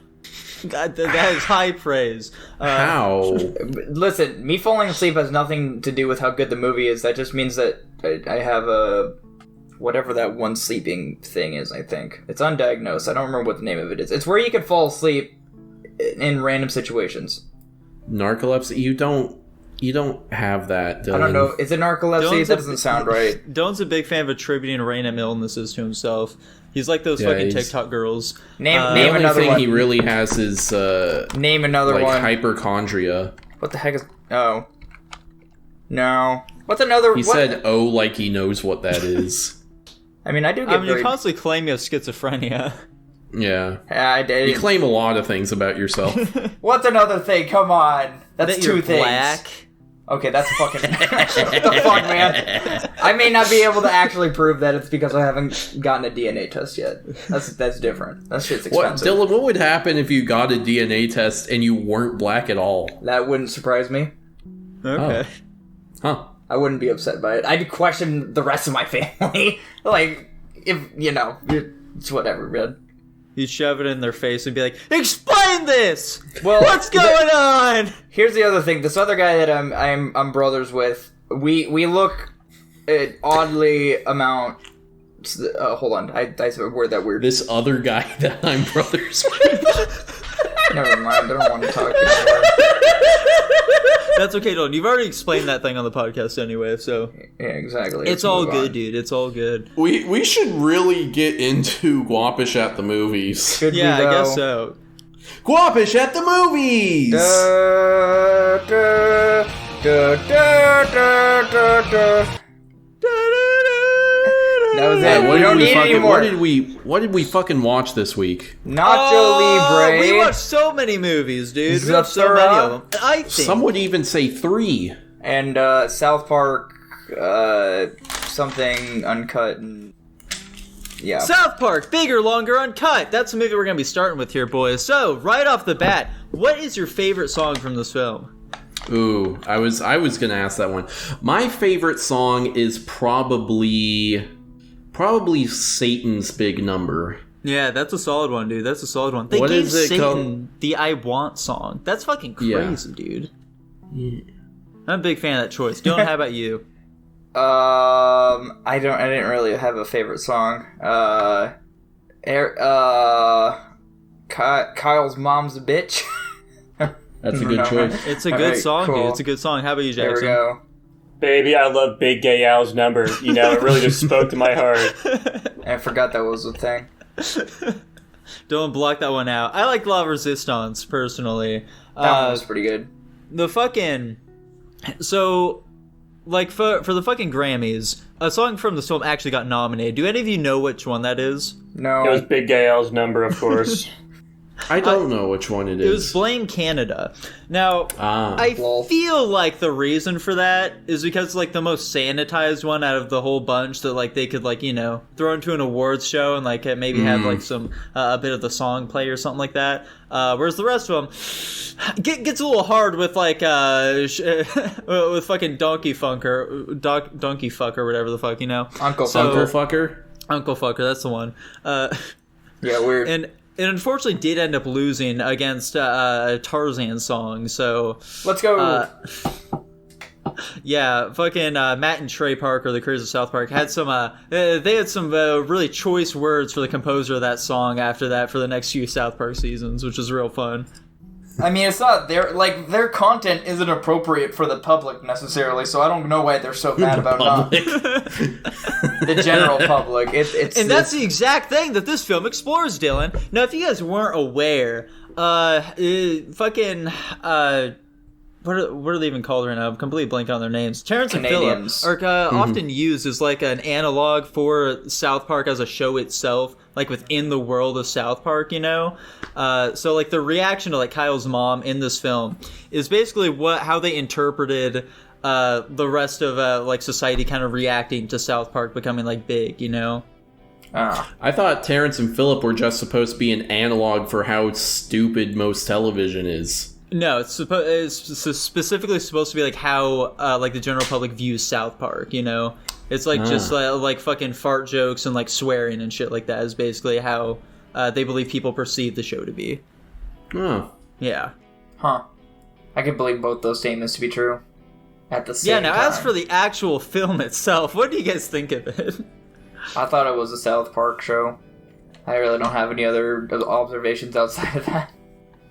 That is high praise. How? Listen, me falling asleep has nothing to do with how good the movie is. That just means that I have a whatever that one sleeping thing is. I think it's undiagnosed. I don't remember what the name of it is. It's where you can fall asleep in random situations. Narcolepsy? You don't have that, Dylan. I don't know. Is it narcolepsy? Dylan's That doesn't sound right. Dylan's a big fan of attributing random illnesses to himself. He's like those fucking he's- TikTok girls. Name The name only another thing one. he really has is Name another like one. hypochondria. What the heck is? Oh, no. What's another? He what? said, "Oh," like he knows what that is. I mean, I do get I mean, very. you constantly claim you have schizophrenia. Yeah. I You did. claim a lot of things about yourself. What's another thing? Come on. That's That 2 you're things. black. Okay, that's fucking. What the fuck, man? I may not be able to actually prove that it's because I haven't gotten a DNA test yet. That's different. That shit's What, expensive. Dylan? What would happen if you got a DNA test and you weren't black at all? That wouldn't surprise me. Okay. Huh? I wouldn't be upset by it. I'd question the rest of my family. Like, if it's whatever, man. You'd shove it in their face and be like, "Explain this! Well, What's going on?" Here's the other thing. This other guy that I'm brothers with, we look at oddly amount. Hold on, I said a word that weird. This other guy that I'm brothers with. Never mind. I don't want to talk anymore. That's okay, Dylan. You've already explained that thing on the podcast anyway, so Yeah, exactly. it's Let's all move good, on. dude. It's all good. We should really get into Guapish at the movies. Should Yeah, we, I though? guess so. Guapish at the movies. Da, da, da, da, da, da, da. That was it. We don't need any more. What did we fucking watch this week? Nacho Libre. We watched so many movies, dude. We watched so many of them. I think. Some would even say 3. And South Park, something uncut, and yeah. South Park, bigger, longer, uncut. That's the movie we're gonna be starting with here, boys. So, right off the bat, what is your favorite song from this film? Ooh, I was gonna ask that one. My favorite song is probably Satan's Big Number. Yeah, that's a solid one, dude. That's a solid one. They What gave is it Satan called? the "I Want" song. That's fucking crazy, dude. I'm a big fan of that choice. Dylan, how about you? I didn't really have a favorite song. Kyle's mom's a bitch. That's a good No, choice. It's a good Alright, song, cool. dude. It's a good song. How about you, There we Jackson? go. Baby, I love Big Gay Al's number. You know, it really just spoke to my heart. I forgot that was a thing. Don't block that one out. I like La Resistance, personally. That one was pretty good. The fucking... So, like, for the fucking Grammys, a song from this film actually got nominated. Do any of you know which one that is? It was No. Big Gay Al's number, of course. I don't know which one it is. It was Blame Canada. Now, Lol. feel like the reason for that is because, like, the most sanitized one out of the whole bunch that, like, they could, like, you know, throw into an awards show and, like, maybe have, like, some, a bit of the song play or something like that. Whereas the rest of them gets a little hard with, like, with fucking Donkey Fuck or whatever the fuck, you know? Uncle Fucker? Uncle Fucker, that's the one. Yeah, weird. And it unfortunately did end up losing against a Tarzan song, so... Let's go! Yeah, fucking Matt and Trey Parker, the creators of South Park, had some, they had some really choice words for the composer of that song after that for the next few South Park seasons, which is real fun. I mean, it's not their content isn't appropriate for the public necessarily, so I don't know why they're so bad about not the general public. That's the exact thing that this film explores, Dylan. Now, if you guys weren't aware, what are they even called right now? I'm completely blanking on their names. Terrence and Phillip are often used as like an analog for South Park as a show itself, like within the world of South Park, you know? So like the reaction to like Kyle's mom in this film is basically how they interpreted the rest of like society kind of reacting to South Park becoming like big, you know? I thought Terrence and Phillip were just supposed to be an analog for how stupid most television is. No, it's specifically supposed to be like how like the general public views South Park, you know? It's like just like fucking fart jokes and like swearing and shit like that is basically how they believe people perceive the show to be. Oh. Yeah. Huh. I can believe both those statements to be true at the same time. Yeah, now as for the actual film itself, what do you guys think of it? I thought it was a South Park show. I really don't have any other observations outside of that.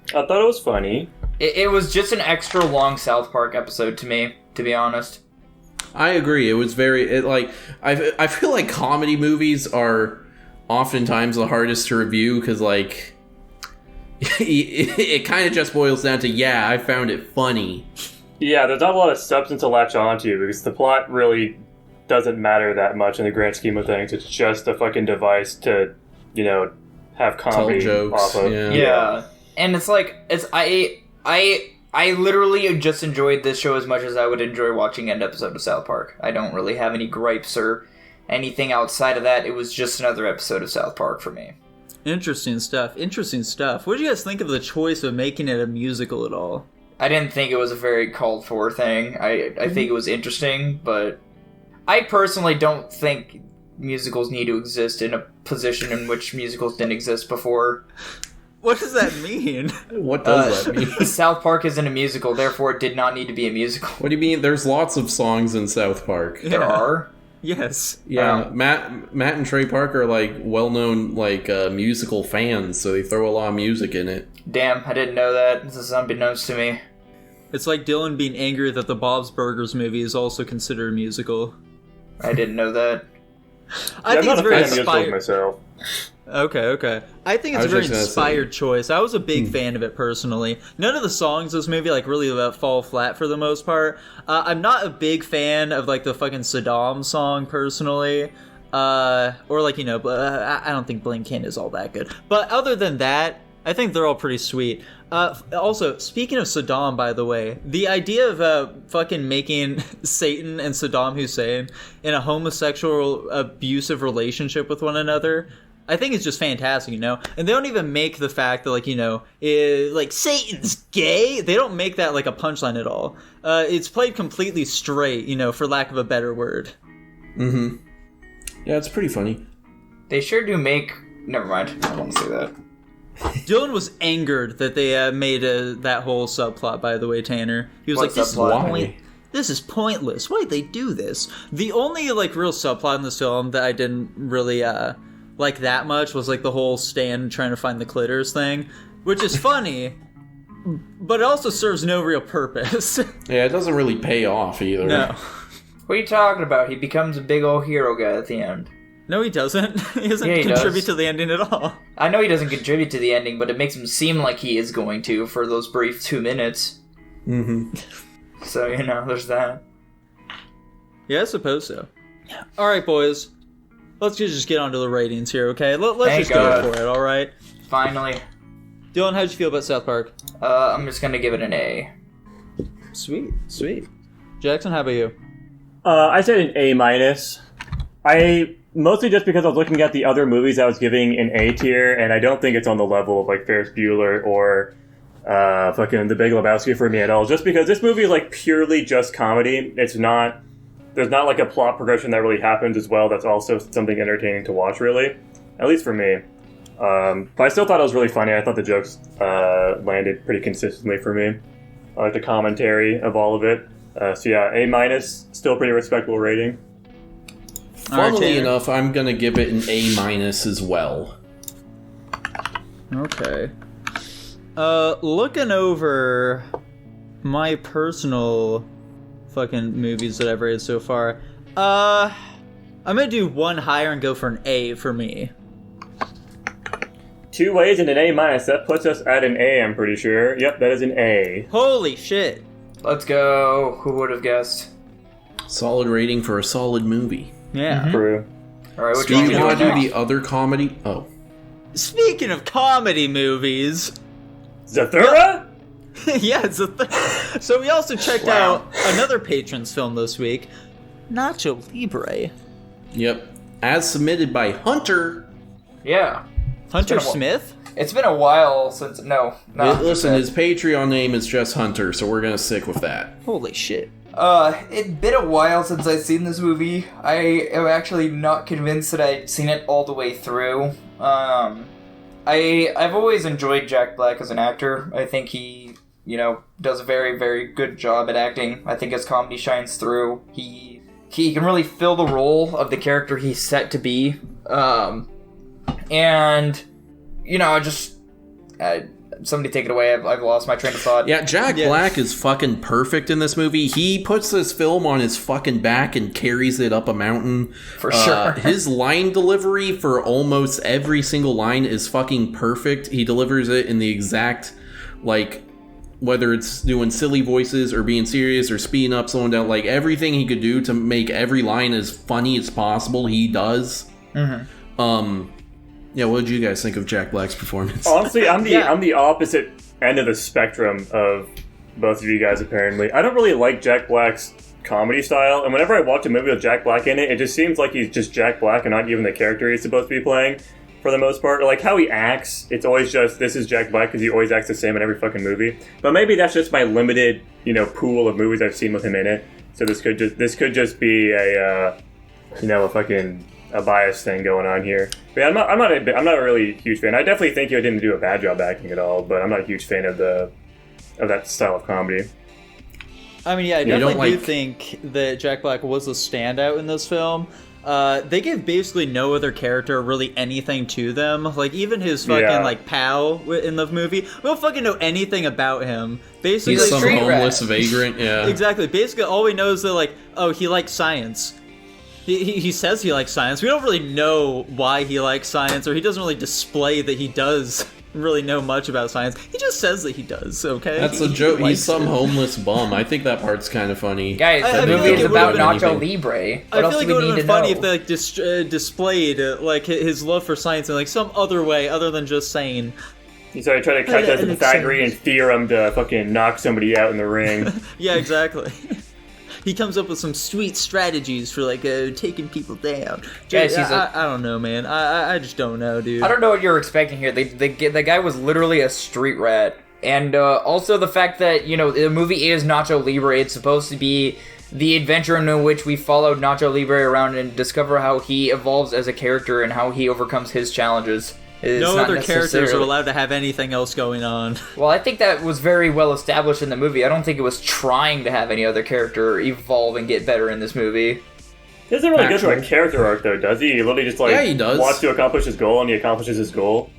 I thought it was funny. It was just an extra long South Park episode to me, to be honest. I agree. It was I feel like comedy movies are oftentimes the hardest to review because, like, it kind of just boils down to, yeah, I found it funny. Yeah, there's not a lot of substance to latch onto because the plot really doesn't matter that much in the grand scheme of things. It's just a fucking device to, you know, have comedy jokes off of. Yeah. And it's like, I literally just enjoyed this show as much as I would enjoy watching an episode of South Park. I don't really have any gripes or anything outside of that. It was just another episode of South Park for me. Interesting stuff. What did you guys think of the choice of making it a musical at all? I didn't think it was a very called for thing. I think it was interesting, but I personally don't think musicals need to exist in a position in which musicals didn't exist before. What does that mean? What does that mean? South Park isn't a musical, therefore it did not need to be a musical. What do you mean? There's lots of songs in South Park. Yeah. There are? Yes. Yeah, Matt and Trey Parker are like well-known like musical fans, so they throw a lot of music in it. Damn, I didn't know that. This is unbeknownst to me. It's like Dylan being angry that the Bob's Burgers movie is also considered a musical. I didn't know that. I think I'm it's not a very fan of musicals myself. Okay. I think it's a very inspired choice. I was a big fan of it personally. None of the songs in this movie like really fall flat for the most part. I'm not a big fan of like the fucking Saddam song personally. Or like, you know, I don't think Blame Canada is all that good. But other than that, I think they're all pretty sweet. Also, speaking of Saddam, by the way, the idea of fucking making Satan and Saddam Hussein in a homosexual abusive relationship with one another, I think it's just fantastic, you know? And they don't even make the fact that, like, you know, like, Satan's gay? They don't make that, like, a punchline at all. It's played completely straight, you know, for lack of a better word. Mm-hmm. Yeah, it's pretty funny. They sure do make... Never mind. I won't say that. Dylan was angered that they made that whole subplot, by the way, Tanner. He was like, this is pointless. Why'd they do this? The only, like, real subplot in this film that I didn't really... like that much was like the whole Stan trying to find the clitters thing, which is funny, but it also serves no real purpose. Yeah, it doesn't really pay off either. No. What are you talking about? He becomes a big old hero guy at the end. No, he doesn't. He doesn't contribute to the ending at all. I know he doesn't contribute to the ending, but it makes him seem like he is going to for those brief 2 minutes. Mm-hmm. So, you know, there's that. Yeah, I suppose so. Alright, boys. Let's just get onto the ratings here, okay? Let's just go for it, alright? Finally. Dylan, how'd you feel about South Park? I'm just gonna give it an A. Sweet. Jackson, how about you? I said an A minus. I mostly just because I was looking at the other movies I was giving an A tier, and I don't think it's on the level of like Ferris Bueller or fucking The Big Lebowski for me at all. Just because this movie is like purely just comedy. It's not. There's not like a plot progression that really happens as well. That's also something entertaining to watch, really, at least for me. But I still thought it was really funny. I thought the jokes landed pretty consistently for me. I like the commentary of all of it. So yeah, A minus, still pretty respectable rating. Funnily enough, I'm gonna give it an A minus as well. Okay. Looking over my personal fucking movies that I've rated so far, I'm gonna do one higher and go for an A for me. 2 A's and an A minus. That puts us at an A, I'm pretty sure. Yep, that is an A. Holy shit. Let's go. Who would have guessed? Solid rating for a solid movie. Yeah. True. All right, Do you want to do the other comedy? Oh. Speaking of comedy movies... Zathura? Yeah, so we also checked out another Patrons film this week, Nacho Libre. Yep. As submitted by Hunter. Yeah. Hunter Smith? It's been a while since... No. Listen, his Patreon name is just Hunter, so we're going to stick with that. Holy shit. It's been a while since I've seen this movie. I am actually not convinced that I've seen it all the way through. I've always enjoyed Jack Black as an actor. I think he, does a very, very good job at acting. I think his comedy shines through. He can really fill the role of the character he's set to be. Somebody take it away. I've lost my train of thought. Yeah, Jack Black is fucking perfect in this movie. He puts this film on his fucking back and carries it up a mountain. For sure. His line delivery for almost every single line is fucking perfect. He delivers it in the exact, whether it's doing silly voices or being serious or speeding up, slowing down, everything he could do to make every line as funny as possible, he does. Mm-hmm. Yeah, what did you guys think of Jack Black's performance? Honestly, I'm the opposite end of the spectrum of both of you guys, apparently. I don't really like Jack Black's comedy style, and whenever I watch a movie with Jack Black in it, it just seems like he's just Jack Black and not even the character he's supposed to be playing, for the most part. Or like how he acts, it's always just, this is Jack Black, because he always acts the same in every fucking movie. But maybe that's just my limited, pool of movies I've seen with him in it. So this could just be a bias thing going on here. But yeah, I'm not a really huge fan. I definitely think he didn't do a bad job acting at all, but I'm not a huge fan of that style of comedy. I mean, yeah, I definitely do think that Jack Black was a standout in this film. They give basically no other character really anything to them. Like, even his fucking, pal in the movie, we don't fucking know anything about him. Basically, he's some homeless vagrant, yeah. Exactly. Basically, all we know is that, he likes science. He says he likes science. We don't really know why he likes science, or he doesn't really display that he does really know much about science. He just says that he does, okay? That's a joke. He's some homeless bum. I think that part's kind of funny. Guys, the movie is about Nacho Libre. What else do we need to know? I feel like it would have been funny if they displayed his love for science in some other way other than just saying... He's trying to catch us in the Pythagorean theorem to fucking knock somebody out in the ring. Yeah, exactly. He comes up with some sweet strategies for taking people down. Yes, I don't know, man. I just don't know, dude. I don't know what you're expecting here. The guy was literally a street rat, and also the fact that the movie is Nacho Libre. It's supposed to be the adventure in which we followed Nacho Libre around and discover how he evolves as a character and how he overcomes his challenges. No other characters are allowed to have anything else going on. Well, I think that was very well established in the movie. I don't think it was trying to have any other character evolve and get better in this movie. He doesn't really go through a character arc, though, does he? He literally just he does. Wants to accomplish his goal, and he accomplishes his goal.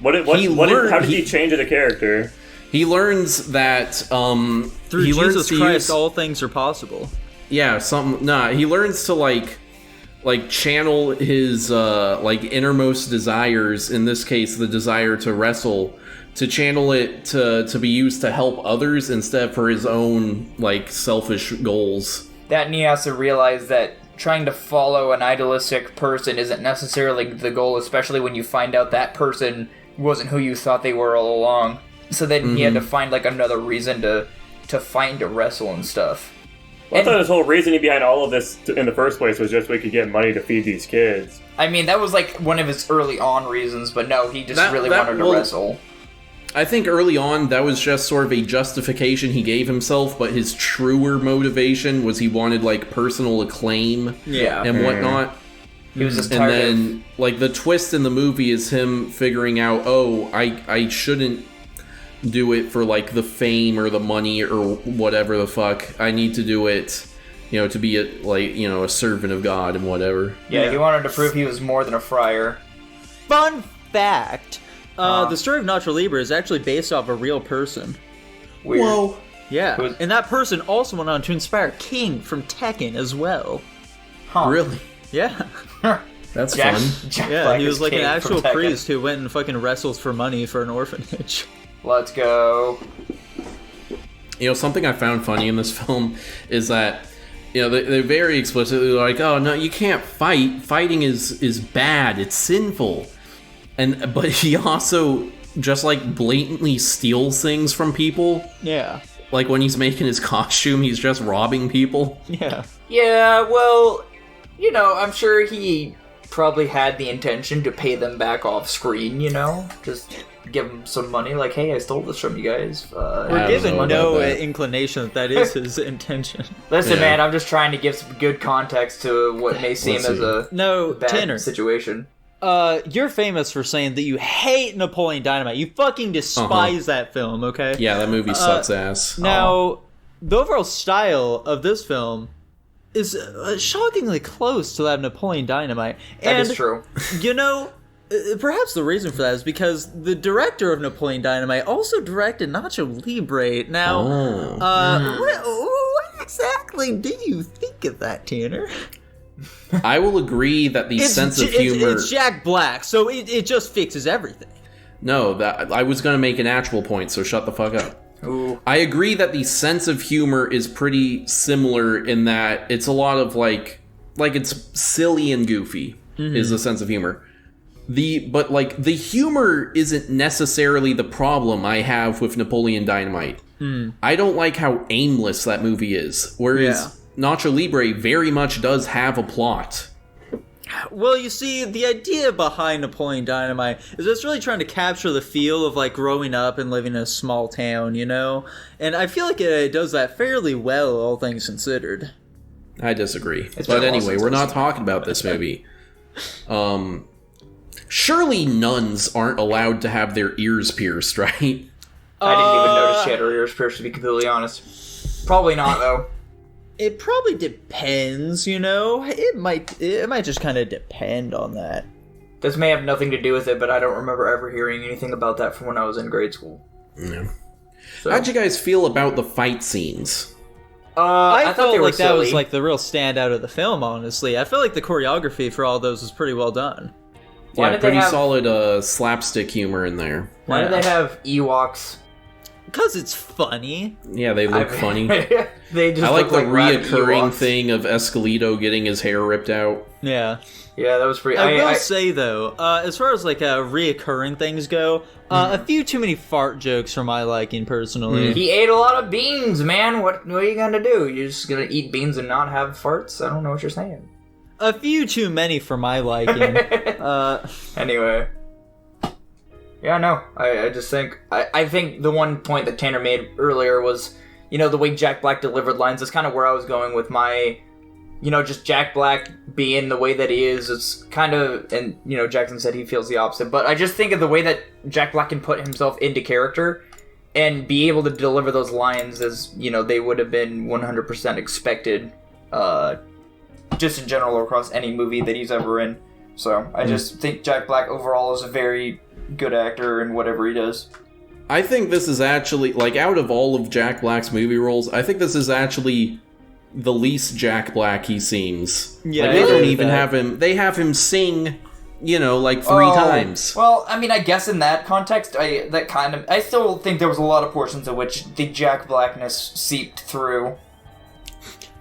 How did he change as a character? He learns that through Jesus Christ, all things are possible. Yeah, he learns to channel his innermost desires, in this case the desire to wrestle, to channel it to be used to help others instead for his own selfish goals. That, and he has to realize that trying to follow an idealistic person isn't necessarily the goal, especially when you find out that person wasn't who you thought they were all along. So then he had to find like another reason to find to wrestle and stuff. Well, I thought his whole reasoning behind all of this in the first place was just we could get money to feed these kids. I mean, that was like one of his early on reasons, but no, he just really wanted to wrestle. I think early on that was just sort of a justification he gave himself, but his truer motivation was he wanted like personal acclaim and whatnot. He was just tired and then like the twist in the movie is him figuring out, oh, I shouldn't do it for like the fame or the money or whatever the fuck. I need to do it, to be a servant of God and whatever. Yeah, he wanted to prove he was more than a friar. Fun fact: the story of Nacho Libre is actually based off a real person. Weird. Whoa. Yeah, and that person also went on to inspire King from Tekken as well. Huh. Really? Yeah. That's fun. Jack Yeah, Black he is was like king an actual from Tekken. priest who went and fucking wrestles for money for an orphanage. Let's go. Something I found funny in this film is that, they're very explicitly like, oh, no, you can't fight. Fighting is bad. It's sinful. But he also just, like, blatantly steals things from people. Yeah. Like, when he's making his costume, he's just robbing people. Yeah. Yeah, well, I'm sure he probably had the intention to pay them back off screen, just give them some money, like, hey, I stole this from you guys. We're given no inclination that is his intention. Listen, man, I'm just trying to give some good context to what may seem as a bad Tanner, situation. You're famous for saying that you hate Napoleon Dynamite. You fucking despise that film, okay? Yeah, that movie sucks ass. Now, the overall style of this film is shockingly close to that of Napoleon Dynamite. That is true. Perhaps the reason for that is because the director of Napoleon Dynamite also directed Nacho Libre. Now, what exactly do you think of that, Tanner? I will agree that the sense of humor... It's Jack Black, so it just fixes everything. No, I was going to make an actual point, so shut the fuck up. Ooh. I agree that the sense of humor is pretty similar in that it's a lot of like it's silly and goofy is the sense of humor. But the humor isn't necessarily the problem I have with Napoleon Dynamite. I don't like how aimless that movie is, whereas Nacho Libre very much does have a plot. Well, you see, the idea behind Napoleon Dynamite is it's really trying to capture the feel of, like, growing up and living in a small town, And I feel like it does that fairly well, all things considered. I disagree. But anyway, we're not talking about this movie. Surely nuns aren't allowed to have their ears pierced, right? I didn't even notice she had her ears pierced, to be completely honest. Probably not, though. It probably depends, It might just kind of depend on that. This may have nothing to do with it, but I don't remember ever hearing anything about that from when I was in grade school. Yeah. So. How'd you guys feel about the fight scenes? I thought they were like that silly. was like the real standout of the film, honestly. I feel like the choreography for all those was pretty well done. Why Yeah, did they pretty have- solid slapstick humor in there. Why do they have Ewoks? Because it's funny. Yeah, they look funny. They just I like look the rabid reoccurring Ewoks. thing of Escalito getting his hair ripped out. Yeah. Yeah, that was pretty... I will say, though, as far as, like, reoccurring things go, a few too many fart jokes for my liking, personally. He ate a lot of beans, man. What are you gonna do? You're just gonna eat beans and not have farts? I don't know what you're saying. A few too many for my liking. Anyway. Yeah, no. I just think... I think the one point that Tanner made earlier was, the way Jack Black delivered lines is kind of where I was going with my... just Jack Black being the way that he is. It's kind of... And, Jackson said he feels the opposite. But I just think of the way that Jack Black can put himself into character and be able to deliver those lines as, they would have been 100% expected, just in general across any movie that he's ever in. So, I just think Jack Black overall is a very good actor in whatever he does. I think this is actually, out of all of Jack Black's movie roles, I think this is actually the least Jack Black he seems. Yeah, they I don't agree even with that. have him, they have him sing, 3 times. Well, I mean, I guess in that context, I still think there was a lot of portions of which the Jack Blackness seeped through.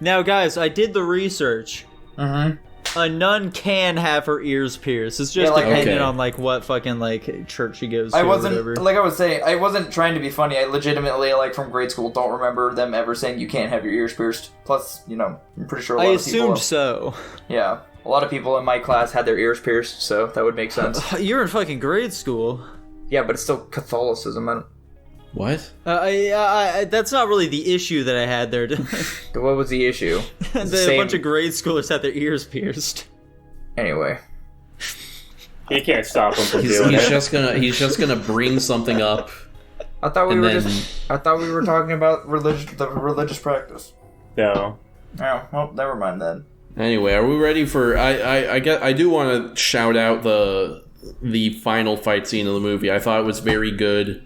Now, guys, I did the research. Mm-hmm. A nun can have her ears pierced. It's just Yeah, like- dependent Okay. on like what fucking like church she goes to I or wasn't whatever. like I was saying. I wasn't trying to be funny. I legitimately, like from grade school, don't remember them ever saying you can't have your ears pierced. Plus, I'm pretty sure a lot I of people. assumed so. Yeah, a lot of people in my class had their ears pierced, so that would make sense. You're in fucking grade school. Yeah, but it's still Catholicism. What? That's not really the issue that I had there. What was the issue? A Same- bunch of grade schoolers had their ears pierced. Anyway, He can't stop him from He's doing it. just gonna bring something up. I thought we And were then- I thought we were talking about the religious practice. No. Oh, well, never mind then. Anyway, are we ready for? I do want to shout out the final fight scene of the movie. I thought it was very good.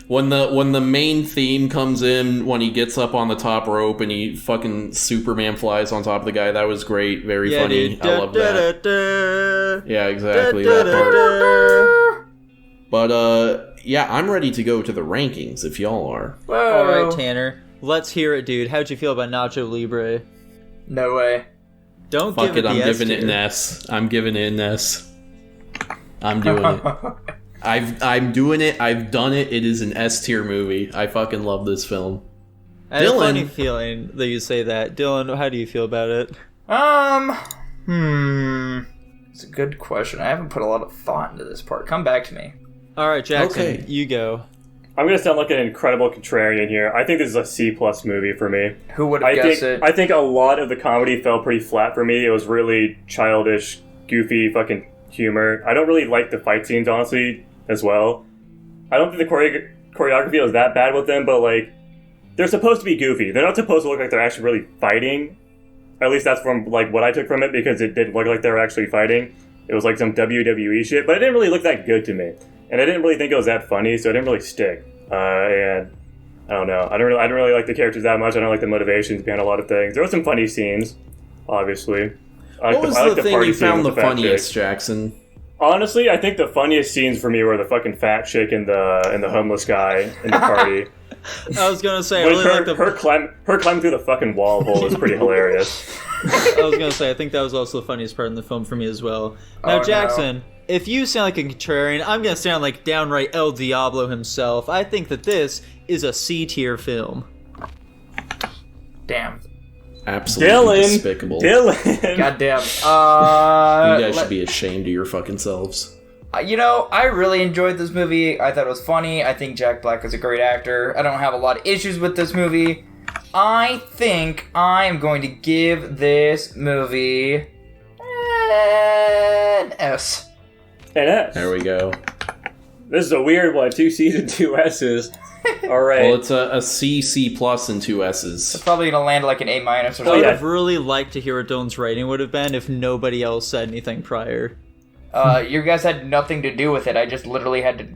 When the main theme comes in, when he gets up on the top rope and he fucking Superman flies on top of the guy, that was great. Very funny. Dude. I love that. Da-da-da-da. Yeah, exactly. That part. Da-da-da-da. But yeah, I'm ready to go to the rankings if y'all are. Whoa. All right, Tanner. Let's hear it, dude. How'd you feel about Nacho Libre? No way. Don't Fuck give it, it the I'm S giving it an tier. S. I'm giving it an S. I'm doing it. I'm doing it. I've done it. It is an S tier movie. I fucking love this film. I had a Dylan. funny feeling that you say that. Dylan, how do you feel about it? It's a good question. I haven't put a lot of thought into this part. Come back to me. All right, Jackson, Okay. you go. I'm gonna sound like an incredible contrarian here. I think this is a C+ movie for me. Who would have I guessed think it? I think a lot of the comedy fell pretty flat for me. It was really childish, goofy, fucking humor. I don't really like the fight scenes, honestly, as well. I don't think the choreography was that bad with them, but like, they're supposed to be goofy. They're not supposed to look like they're actually really fighting. At least that's from like what I took from it, because it didn't look like they were actually fighting. It was like some WWE shit, but it didn't really look that good to me, and I didn't really think it was that funny, so it didn't really stick. And I don't know. I don't really like the characters that much. I don't like the motivations behind a lot of things. There were some funny scenes, obviously. What was the thing you found the funniest, Jackson? Honestly, I think the funniest scenes for me were the fucking fat chick and the homeless guy in the party. I was gonna say, I When really like the. her climb through the fucking wall hole is pretty hilarious. I was gonna say, I think that was also the funniest part in the film for me as well. Now, Oh, no. Jackson, if you sound like a contrarian, I'm gonna sound like downright El Diablo himself. I think that this is a C tier film. Damn. Absolutely despicable. Dylan! Goddamn. You guys should be ashamed of your fucking selves. I really enjoyed this movie. I thought it was funny. I think Jack Black is a great actor. I don't have a lot of issues with this movie. I think I am going to give this movie an S. And S. There we go. This is a weird one. 2 C's and 2 S's. Alright. Well, it's a C, C plus, and 2 S's. Probably gonna land like an A- or I something. would yeah. have really liked to hear what Dylan's rating would have been if nobody else said anything prior. You guys had nothing to do with it. I just literally had to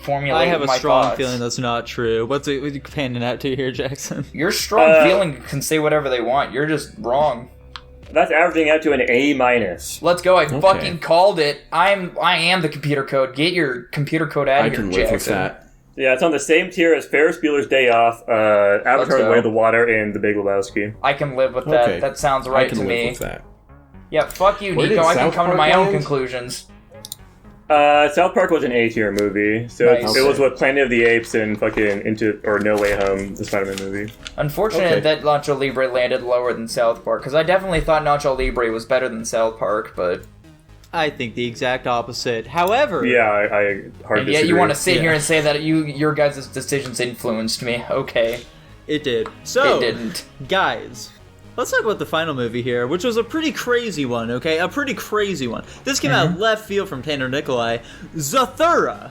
formulate I have a my strong thoughts. feeling that's not true. What's it panning out to here, Jackson? Your strong feeling can say whatever they want. You're just wrong. That's averaging out to an A-. Let's go. I fucking called it. I am the computer code. Get your computer code out I of here, can Jackson. live with that. Yeah, it's on the same tier as Ferris Bueller's Day Off, Avatar: The go. Way of the Water, and The Big Lebowski. I can live with that. Okay. That sounds I right can to live me. with that. Yeah, fuck you, Where Nico. did I can South come to Park my own land? conclusions. South Park was an A-tier movie, so Nice. it was with Planet of the Apes and fucking No Way Home, the Spider-Man movie. Unfortunate Okay. that Nacho Libre landed lower than South Park, because I definitely thought Nacho Libre was better than South Park, but... I think the exact opposite. However, Yeah, I hard And to yet you disagree. want to sit Yeah. here and say that your guys' decisions influenced me. Okay. it did. So, It didn't. guys, let's talk about the final movie here, which was a pretty crazy one, okay? A pretty crazy one. This came out left field from Tanner Nikolai. Zathura.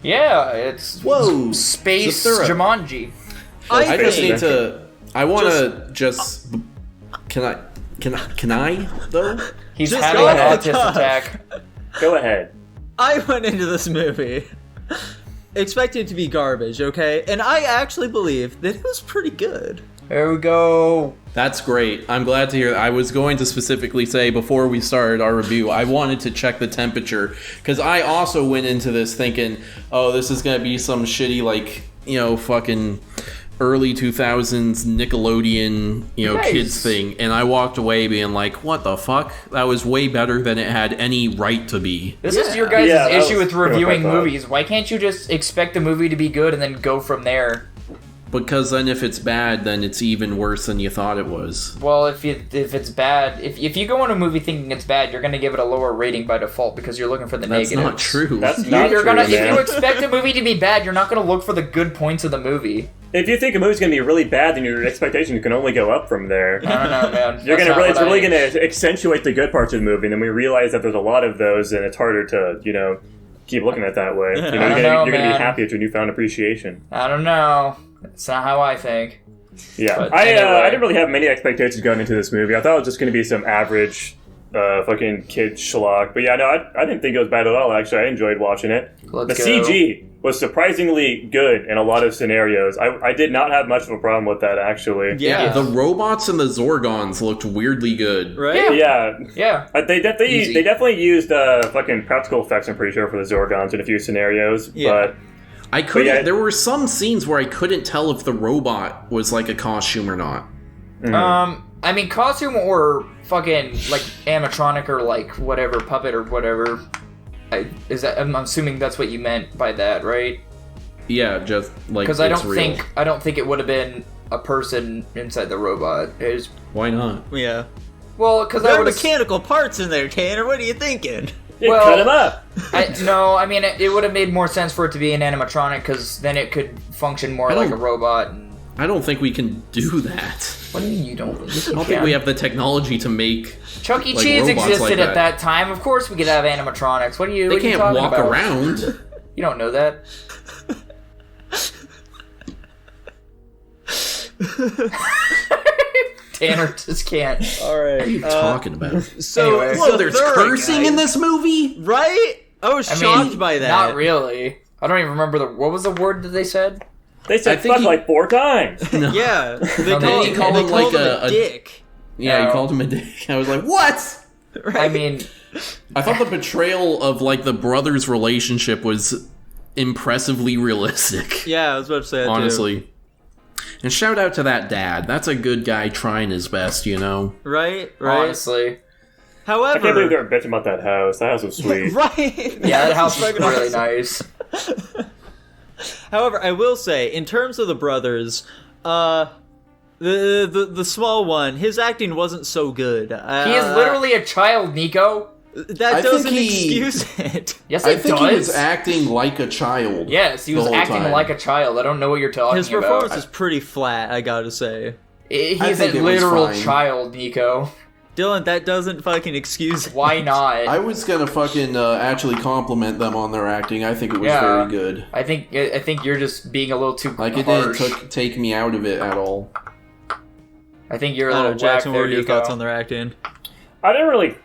Yeah, it's Whoa! Space Zathura. Jumanji. I just think- need to. I want to just. Can I though? He's Just having go an ahead, autism Todd. attack. Go ahead. I went into this movie expecting it to be garbage, okay? And I actually believe that it was pretty good. There we go. That's great. I'm glad to hear that. I was going to specifically say before we started our review, I wanted to check the temperature because I also went into this thinking, oh, this is going to be some shitty, like, fucking early 2000s Nickelodeon, Nice. kids thing, and I walked away being like, what the fuck? That was way better than it had any right to be. This is your guys' Yeah, that issue was with pretty much reviewing my thought. movies. Why can't you just expect the movie to be good and then go from there? Because then if it's bad, then it's even worse than you thought it was. Well, if it's bad, if you go on a movie thinking it's bad, you're gonna give it a lower rating by default because you're looking for the That's negatives. not true. That's not You're true, gonna man. if you expect a movie to be bad, you're not gonna look for the good points of the movie. If you think a movie's gonna be really bad, then your expectations can only go up from there. I don't know, man. You're That's gonna not really, it's what really I- gonna accentuate the good parts of the movie, and then we realize that there's a lot of those, and it's harder to, keep looking at it that way. I don't You're know, gonna be man. happy at your newfound appreciation. I don't know. It's not how I think. Yeah, But I anyway. didn't really have many expectations going into this movie. I thought it was just gonna be some average, fucking kid schlock. But yeah, no, I didn't think it was bad at all. Actually, I enjoyed watching it. Let's The go. CG was surprisingly good in a lot of scenarios. I did not have much of a problem with that, actually. Yeah. The robots and the Zorgons looked weirdly good. Right? Yeah, Yeah. they Easy. definitely used fucking practical effects, I'm pretty sure, for the Zorgons in a few scenarios. Yeah. But I couldn't. yeah. There were some scenes where I couldn't tell if the robot was like a costume or not. I mean, costume or fucking like animatronic or like whatever puppet or whatever. I'm assuming that's what you meant by that, right? Yeah, just like Because it's I real. don't think it would have been a person inside the robot. It was, Why not? Yeah. well, because There I are would mechanical parts in there, Tanner. What are you thinking? yeah, Well- cut him up. No, I mean it would have made more sense for it to be an animatronic because then it could function more I like a don't- robot. And, I don't think we can do that. what do you mean you don't? Yes, you I don't think can. we have the technology to make. Chuck E. like, Cheese robots existed like at that time. Of course, we could have animatronics. What are you? They what are you can't talking walk about? around. You don't know that. Tanner just can't. All right. What are you talking about? So, Anyway. Whoa, there's third cursing guy- in this movie? Right? I was shocked by that. Not really. I don't even remember what was the word that they said. They I said think fuck he- like 4 times. Yeah. They No, called, they they called called him like him a- a dick. Yeah, No. you called him a dick. I was like, what? Right? I mean, I thought the portrayal of like the brothers' relationship was impressively realistic. Yeah, I was about to say that too. Honestly. And shout out to that dad. That's a good guy trying his best, Right? honestly. I can't believe they However, were bitching about that house. That house was sweet. right? Yeah, that house is Fucking really awesome. nice. However, I will say, in terms of the brothers, the small one, his acting wasn't so good. He is literally a child, Nico. that I doesn't think he- excuse it. Yes, I it think does. he was acting like a child. Yes, he the was whole acting time. like a child. I don't know what you're talking His about. performance is pretty flat, I gotta say. He's I a think it was literal fine. child, Nico. Dylan, that doesn't fucking excuse it. Why not? I was gonna fucking actually compliment them on their acting. I think it was Yeah. very good. I think you're just being a little too Like, it harsh. didn't take me out of it at all. I think you're a I don't little know, Jackson, whack there, what are your Nico. thoughts on their acting? I didn't really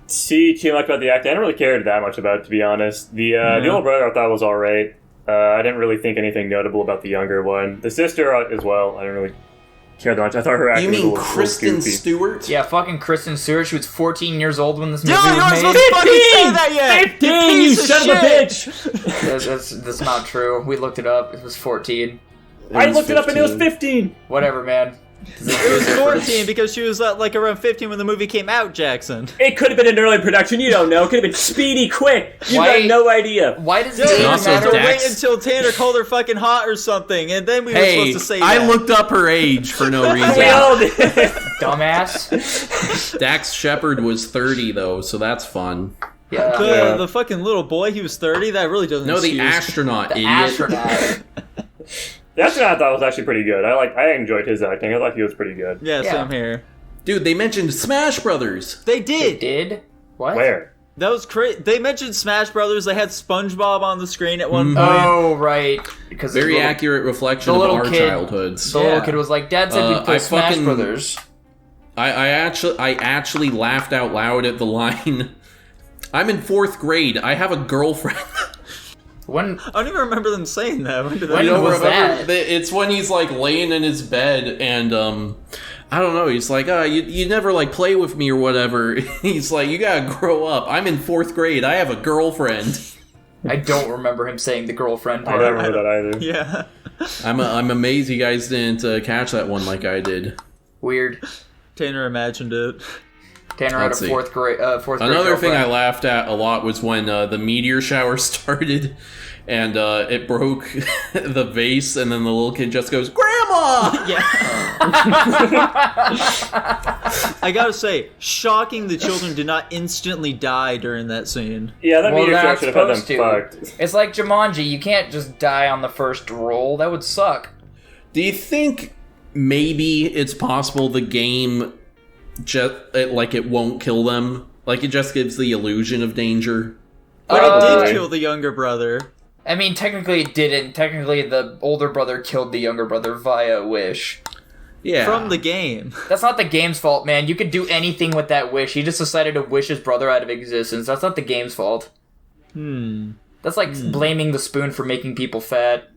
see too much about the acting. I didn't really care that much about it, to be honest. The older brother I thought was alright. I didn't really think anything notable about the younger one. The sister as well, I didn't really care that much. I thought her acting You was a mean little Kristen goofy. Stewart? Yeah, fucking Kristen Stewart. She was 14 years old when this movie Dylan, you're not was supposed made. to fucking say that yet! 15, you piece of son of a shit! bitch! That's not true. We looked it up. It was 14. I was looked it up and it was 15. 15! Whatever, man. It was 14 because she was like around 15 when the movie came out, Jackson. It could have been an early production, you don't know. It could have been speedy, quick. You Why- got no idea. Why does it Dylan, even not you so have to matter? Dax. wait until Tanner called her fucking hot or something, and then we were Hey, supposed to say I that. looked up her age for no We reason. all did. Dumbass. Dax Shepard was 30 though, so that's fun. Yeah. Yeah. The fucking little boy, he was 30. That really doesn't. No, the excuse- astronaut, The idiot. astronaut. That's what I thought was actually pretty good. I enjoyed his acting. I thought he was pretty good. Yeah, Yeah. same here. Dude, they mentioned Smash Brothers. They They did. did? What? Where? That was crazy. They mentioned Smash Brothers. They had SpongeBob on the screen at one point. Oh, right. Because Very the little, accurate reflection the of little our kid- childhoods. The little Yeah. kid was like, Dad said we'd play I Smash fucking- Brothers. I actually laughed out loud at the line. I'm in 4th grade. I have a girlfriend. When I don't even remember them saying that. When did When that? was that? It's when he's like laying in his bed and I don't know. He's like, you never like play with me or whatever. He's like, you gotta grow up. I'm in 4th grade. I have a girlfriend. I don't remember him saying the girlfriend I part. don't remember that either. Yeah. I'm amazed you guys didn't catch that one like I did. Weird. Tanner imagined it. Tanner had Let's a see. fourth grade Another thing I girlfriend. laughed at a lot was when the meteor shower started and it broke the vase, and then the little kid just goes, "Grandma!" Yeah. I gotta say, shocking the children did not instantly die during that scene. Yeah, that Well, meteor shower that's should have had them supposed fucked. It's like Jumanji. You can't just die on the first roll. That would suck. Do you think maybe it's possible the game it won't kill them? Like, it just gives the illusion of danger? But it Probably. did kill the younger brother. I mean, technically it didn't. Technically, the older brother killed the younger brother via wish. Yeah. From the game. That's not the game's fault, man. You could do anything with that wish. He just decided to wish his brother out of existence. That's not the game's fault. That's like blaming the spoon for making people fat.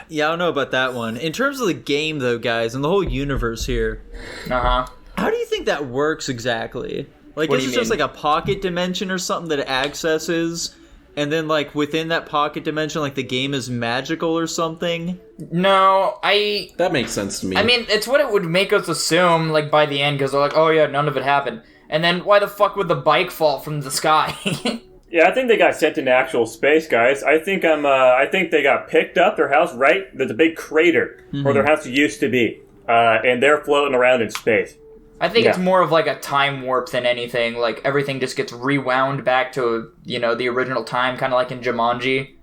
Yeah, I don't know about that one. In terms of the game, though, guys, and the whole universe here, Uh-huh. how do you think that works exactly? Like, What is do it you just mean? like a pocket dimension or something that it accesses, and then, like, within that pocket dimension, like, the game is magical or something? No, That makes sense to me. I mean, it's what it would make us assume, like, by the end, because they're like, oh yeah, none of it happened. And then why the fuck would the bike fall from the sky? Yeah, I think they got sent into actual space, guys. I think they got picked up. Their house, right? There's a big crater where their house used to be, and they're floating around in space. I think it's Yeah. more of like a time warp than anything. Like, everything just gets rewound back to, the original time, kind of like in Jumanji.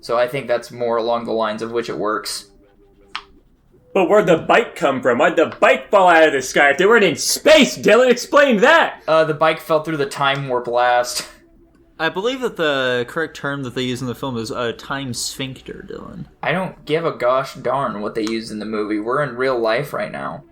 So I think that's more along the lines of which it works. But where'd the bike come from? Why'd the bike fall out of the sky? If they weren't in space, Dylan, explain that! The bike fell through the time warp blast. I believe that the correct term that they use in the film is a time sphincter, Dylan. I don't give a gosh darn what they used in the movie. We're in real life right now.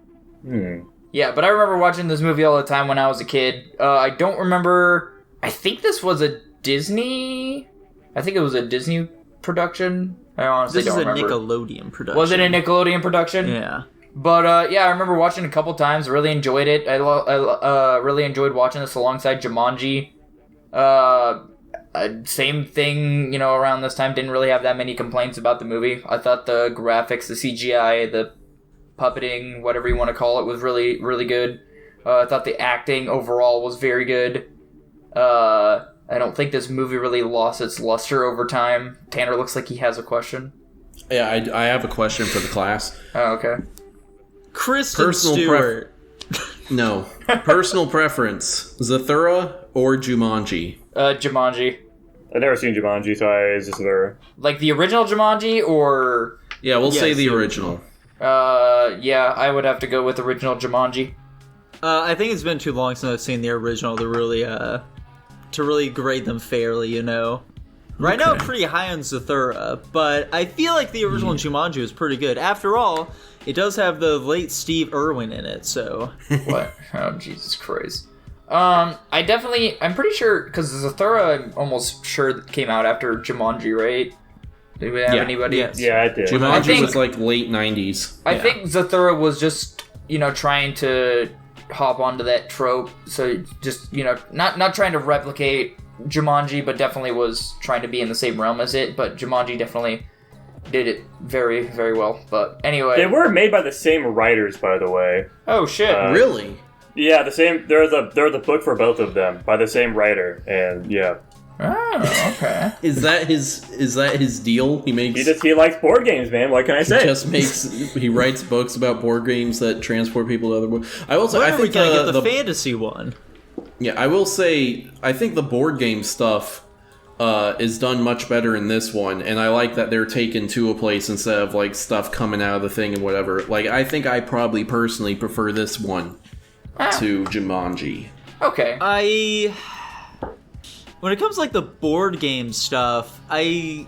Yeah, but I remember watching this movie all the time when I was a kid. I don't remember... I think this was a Disney... I think it was a Disney production. I honestly This is don't a remember. Nickelodeon production. Was it a Nickelodeon production? Yeah. But, yeah, I remember watching it a couple times. Really enjoyed it. I really enjoyed watching this alongside Jumanji. Same thing, around this time. Didn't really have that many complaints about the movie. I thought the graphics, the CGI, the puppeting, whatever you want to call it, was really, really good. I thought the acting overall was very good. I don't think this movie really lost its luster over time. Tanner looks like he has a question. Yeah, I have a question for the class. Oh, okay. Kristen Personal Stewart. No. Personal preference. Zathura or Jumanji? Jumanji. I've never seen Jumanji, so it's just there. Like the original Jumanji, or... Yeah, we'll say Yes, the the original. yeah, I would have to go with original Jumanji. I think it's been too long since I've seen the original to really grade them fairly, Right now, I'm pretty high on Zathura, but I feel like the original Jumanji was pretty good. After all, it does have the late Steve Irwin in it, so... What? Oh, Jesus Christ. I'm pretty sure, because Zathura, I'm almost sure came out after Jumanji, right? Did we have Yeah. anybody? Yes. Yeah, I did. Jumanji I think- was like late 90s. I think Zathura was just, trying to hop onto that trope, so just, not trying to replicate Jumanji, but definitely was trying to be in the same realm as it, but Jumanji definitely did it very, very well. But anyway. They were made by the same writers, by the way. Oh, shit. Really? Yeah, the same. There's a book for both of them by the same writer, and yeah, Oh, okay. Is that his deal? he likes board games, man. What can I say? He writes books about board games that transport people to other worlds. I will say, When I are we think gonna get the fantasy one? Yeah, I will say, I think the board game stuff is done much better in this one, and I like that they're taken to a place instead of, like, stuff coming out of the thing and whatever. Like, I think I probably personally prefer this one to Jumanji. Okay. When it comes to, like, the board game stuff, I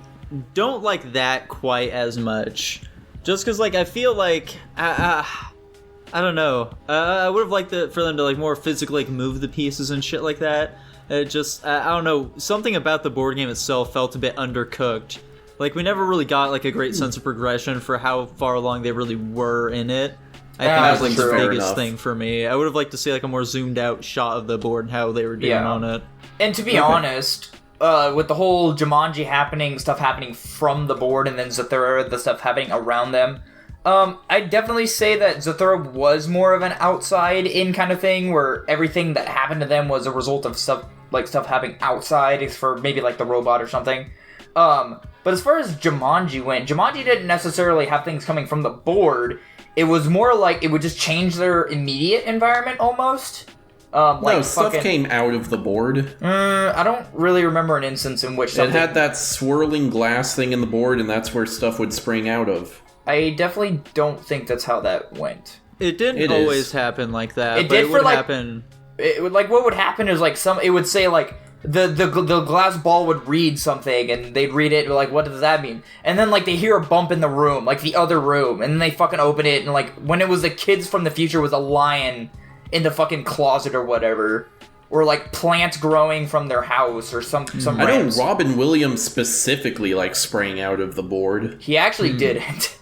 don't like that quite as much. Just because, like, I feel like... I don't know. I would have liked for them to, like, more physically, like, move the pieces and shit like that. I don't know. Something about the board game itself felt a bit undercooked. Like, we never really got, like, a great sense of progression for how far along they really were in it. I think that was, like, the fair biggest enough. thing for me. I would have liked to see, like, a more zoomed out shot of the board and how they were doing Yeah. on it. And to be honest, with the whole Jumanji stuff happening from the board, and then Zathura, the stuff happening around them. I'd definitely say that Zathura was more of an outside-in kind of thing, where everything that happened to them was a result of stuff happening outside, for maybe like the robot or something. But as far as Jumanji went, Jumanji didn't necessarily have things coming from the board. It was more like it would just change their immediate environment almost. Stuff came out of the board. I don't really remember an instance in which something... It had that swirling glass thing in the board, and that's where stuff would spring out of. I definitely don't think that's how that went. It didn't always happen like that. It did would happen. It would, like, what would happen is like it would say like the glass ball would read something, and they'd read it like, what does that mean? And then like they hear a bump in the room, like the other room, and then they fucking open it, and like when it was the kids from the future was a lion in the fucking closet or whatever. Or like plants growing from their house or some I know Robin Williams specifically like sprang out of the board. He actually didn't.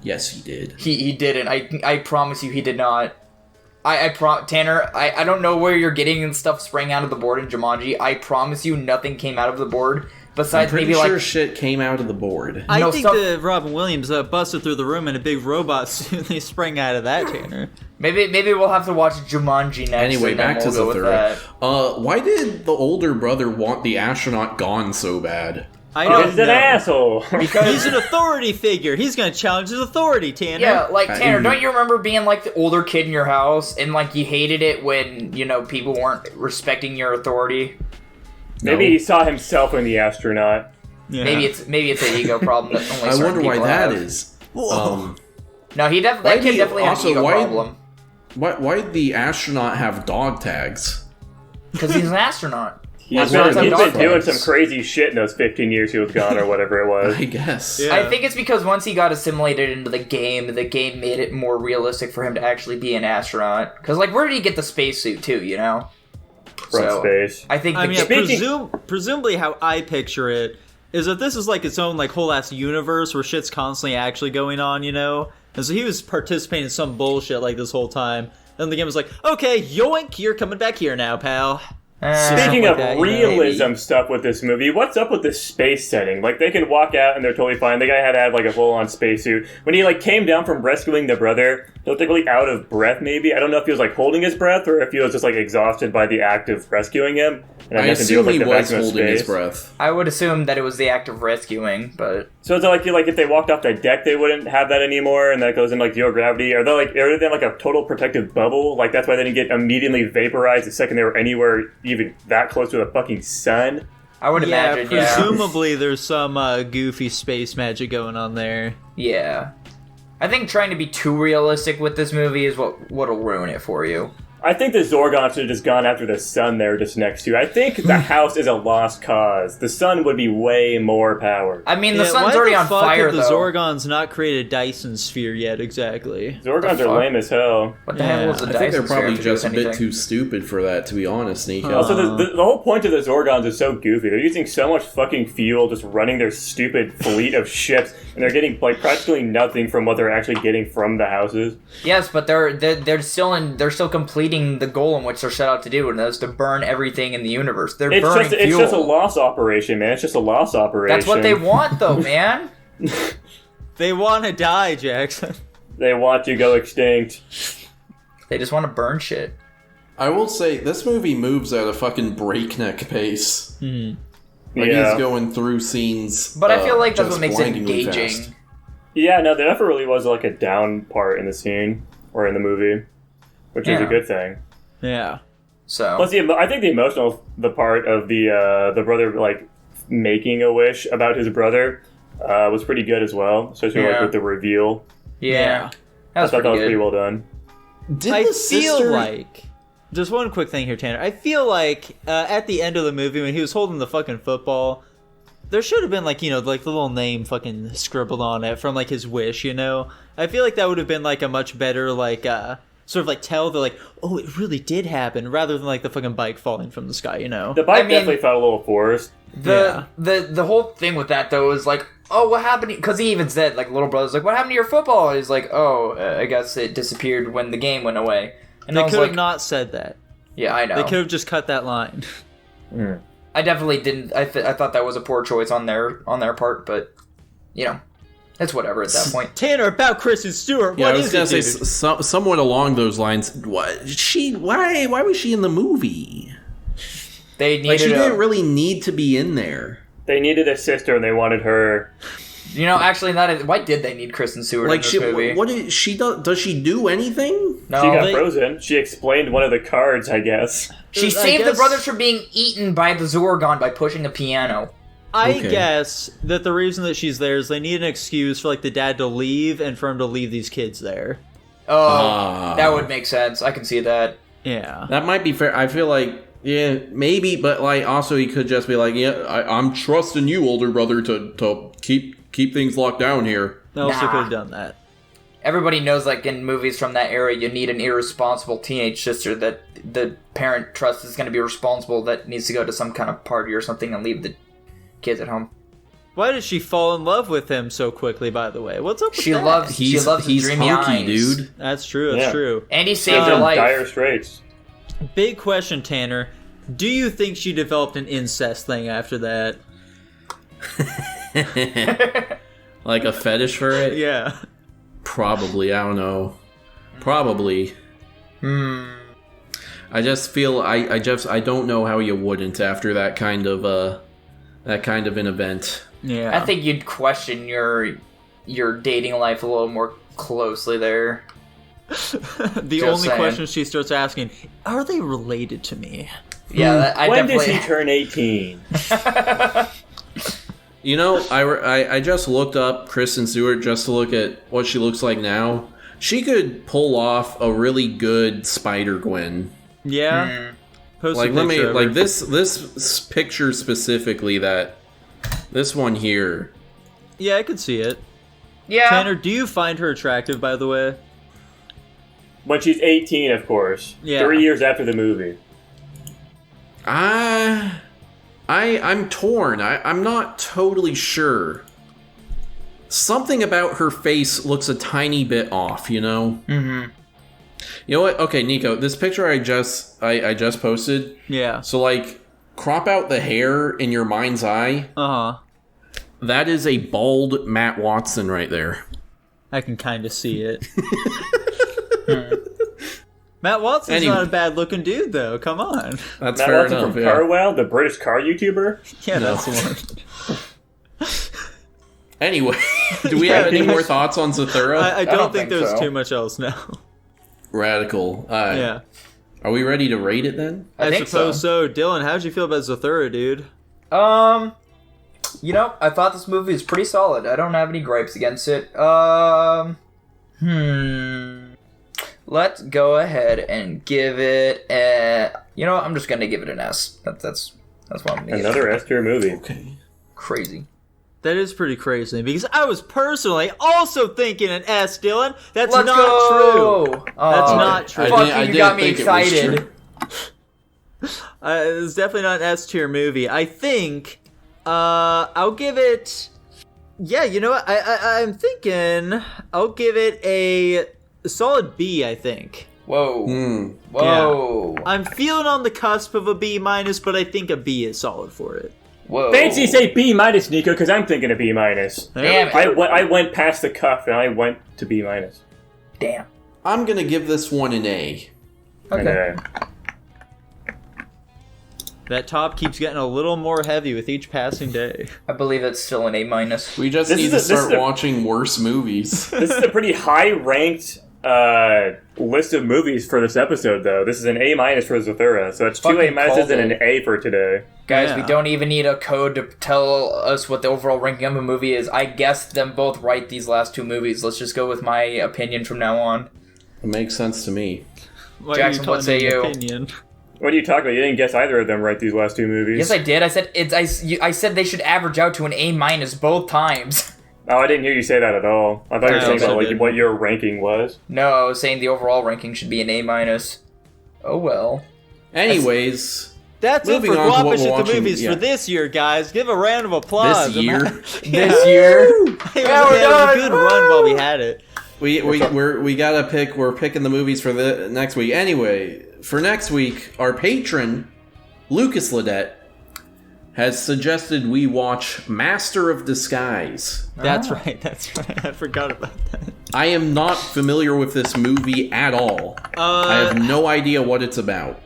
Yes, he did. He didn't. I promise you he did not. Tanner, I don't know where you're getting stuff sprang out of the board in Jumanji. I promise you nothing came out of the board besides maybe sure like shit came out of the board. I think that Robin Williams busted through the room in a big robot suit. They sprang out of that, Tanner. Maybe we'll have to watch Jumanji next. Anyway, back to Zathura. Why did the older brother want the astronaut gone so bad? I don't He's an asshole. Because he's an authority figure. He's gonna challenge his authority, Tanner. Yeah, like Tanner, don't you remember being like the older kid in your house and like you hated it when, people weren't respecting your authority? Maybe he saw himself in the astronaut. Yeah. Maybe it's an ego problem that only I certain wonder why people that have. is. No, that kid definitely has an ego problem. Why did the astronaut have dog tags? Because he's an astronaut. He's Astronauts been have dog doing tags. some crazy shit in those 15 years he was gone or whatever it was. I guess. Yeah. I think it's because once he got assimilated into the game made it more realistic for him to actually be an astronaut. Because, like, where did he get the spacesuit, too, From space. I think presumably how I picture it is that this is like its own like whole ass universe where shit's constantly actually going on, And so he was participating in some bullshit like this whole time. And the game was like, okay, yoink, you're coming back here now, pal. Speaking of like that, realism stuff with this movie, what's up with this space setting? Like, they can walk out and they're totally fine. The guy had to have, like, a full-on spacesuit. When he, like, came down from rescuing the brother, he looked like really out of breath, maybe. I don't know if he was, like, holding his breath or if he was just, like, exhausted by the act of rescuing him. And I assume he was holding his space. breath. I would assume that it was the act of rescuing, but... So is it like if they walked off the deck, they wouldn't have that anymore, and that goes into, like, zero gravity? Are they in, like, a total protective bubble? Like, that's why they didn't get immediately vaporized the second they were anywhere even that close to the fucking sun? I would imagine, presumably there's some goofy space magic going on there. Yeah. I think trying to be too realistic with this movie is what'll ruin it for you. I think the Zorgon should have just gone after the sun they were just next to. I think the house is a lost cause. The sun would be way more powered. I mean, the sun's already on fire, though. though. The Zorgon's not created a Dyson sphere yet, exactly. Zorgons are lame as hell. What the hell was the I Dyson think they're probably sphere just a bit too stupid for that, to be honest, Nico. Also, the whole point of the Zorgons is so goofy. They're using so much fucking fuel just running their stupid fleet of ships, and they're getting like practically nothing from what they're actually getting from the houses. Yes, but they're still completing the goal in which they're set out to do, and that's to burn everything in the universe. It's just a loss operation, man. It's just a loss operation. That's what they want, though, man. They want to die, Jackson. They want to go extinct. They just want to burn shit. I will say, this movie moves at a fucking breakneck pace. Mm-hmm. Like, he's going through scenes. But I feel like that's just what makes it blindingly engaging. fast. Yeah, no, there never really was like a down part in the scene or in the movie, which is a good thing. Yeah. So plus, I think the part of the brother like making a wish about his brother was pretty good as well, especially like with the reveal. Yeah, I thought that was pretty well done. I feel like just one quick thing here, Tanner. I feel like at the end of the movie when he was holding the fucking football, there should have been like the little name fucking scribbled on it from like his wish. I feel like that would have been like a much better like. Sort of like tell they're like, oh, it really did happen, rather than like the fucking bike falling from the sky, The bike definitely felt a little forced. The whole thing with that though is like, oh, what happened? Because he even said like, little brother's like, what happened to your football? He's like, oh, I guess it disappeared when the game went away. And they could have not said that. Yeah, I know. They could have just cut that line. I definitely didn't. I thought that was a poor choice on their part, but you know, it's whatever at that point. Tanner, about Kristen Stewart. Yeah, What I was is gonna it, say dude? somewhat along those lines. Why was she in the movie? They needed. Like, she didn't really need to be in there. They needed a sister, and they wanted her. You know, actually, why did they need Kristen Stewart Like, in this movie? what did she do? Does she do anything? No, She got frozen. She explained one of the cards, I guess. she I saved the guess- brothers from being eaten by the Zorgon by pushing a piano. I Okay. guess that the reason that she's there is they need an excuse for like the dad to leave and for him to leave these kids there. Oh, that would make sense. I can see that. Yeah. That might be fair. I feel like, yeah, maybe, but like also he could just be like, yeah, I'm trusting you, older brother, to keep things locked down here. They also Nah. could have done that. Everybody knows, like, in movies from that era, you need an irresponsible teenage sister that the parent trusts is going to be responsible, that needs to go to some kind of party or something and leave the kids at home. Why did she fall in love with him so quickly, by the way? What's up with She that? loves his dreamy hunky, eyes. dude. That's true, Yeah. that's true. And he saved She's her in life. dire straits. Big question, Tanner. Do you think she developed an incest thing after that? Like a fetish for it? Yeah. Probably. I don't know. Probably. I just feel I don't know how you wouldn't after that kind of an event. Yeah. I think you'd question your dating life a little more closely there. the Just only saying. question she starts asking, are they related to me? Yeah, I When does definitely. he turn 18? You know, I just looked up Kristen Stewart just to look at what she looks like now. She could pull off a really good Spider-Gwen. Yeah. Post a Like, let me, picture of like, her. this picture specifically, this one here. Yeah, I could see it. Yeah. Tanner, do you find her attractive, by the way? When she's 18, of course. Yeah. 3 years after the movie. I'm torn. I'm not totally sure. Something about her face looks a tiny bit off, you know? Mm-hmm. You know what? Okay, Nico, this picture I just posted. Yeah. So, like, crop out the hair in your mind's eye. Uh-huh. That is a bald Matt Watson right there. I can kind of see it. Matt Watson's Anyway. not a bad-looking dude, though. Come on. That's Matt fair Watson enough. from Yeah. Carwell, the British car YouTuber. Yeah, No. that's the one. Anyway, do we have any more thoughts on Zathura? I don't don't think think there's so. too much else now. Radical. Yeah. Are we ready to rate it then? I think suppose so. Dylan, how'd you feel about Zathura, dude? You know, I thought this movie was pretty solid. I don't have any gripes against it. Let's go ahead and give it a. You know what? I'm just gonna give it an S. That's what I'm gonna give it. Another S tier movie. Okay. Crazy. That is pretty crazy, because I was personally also thinking an S, Dylan. That's Let's not go! true. Oh, That's not true. Fuck I you, you didn't got me think it was excited. true. It's definitely not an S tier movie. I think I'll give it. Yeah, you know what? I'm thinking I'll give it a solid B. I think Whoa. Hmm. Whoa. I'm feeling on the cusp of a B minus, but I think a B is solid for it. Whoa. Fancy say B minus, Nico, because I'm thinking a B minus. Damn it. I went past the cuff and I went to B minus. Damn. I'm gonna give this one an A. Okay. That top keeps getting a little more heavy with each passing day. I believe it's still an A minus. We just This need is to a- this start is a- watching worse movies. This is a pretty high ranked list of movies for this episode, though. This is an A minus for Zathura, so that's two Fucking A minuses called and it. an A for today. Guys, Yeah. we don't even need a code to tell us what the overall ranking of a movie is. I guessed them both right these last two movies. Let's just go with my opinion from now on. It makes sense to me. Why Jackson, what say you? Opinion? What are you talking about? You didn't guess either of them right these last two movies. Yes, I did. I said I said they should average out to an A minus both times. Oh, I didn't hear you say that at all. I thought you were I saying also about like, didn't. what your ranking was. No, I was saying the overall ranking should be an A minus. Oh well. Anyways, That's it Moving for on to what Guapish we're at the watching, movies yeah. for this year, guys. Give a round of applause. this year This year. It Yeah, we're was a done. good run while we had it. we gotta pick. We're picking the movies for the next week. Anyway, for next week, our patron Lucas Ledette has suggested we watch Master of Disguise. That's right. I forgot about that. I am not familiar with this movie at all. I have no idea what it's about.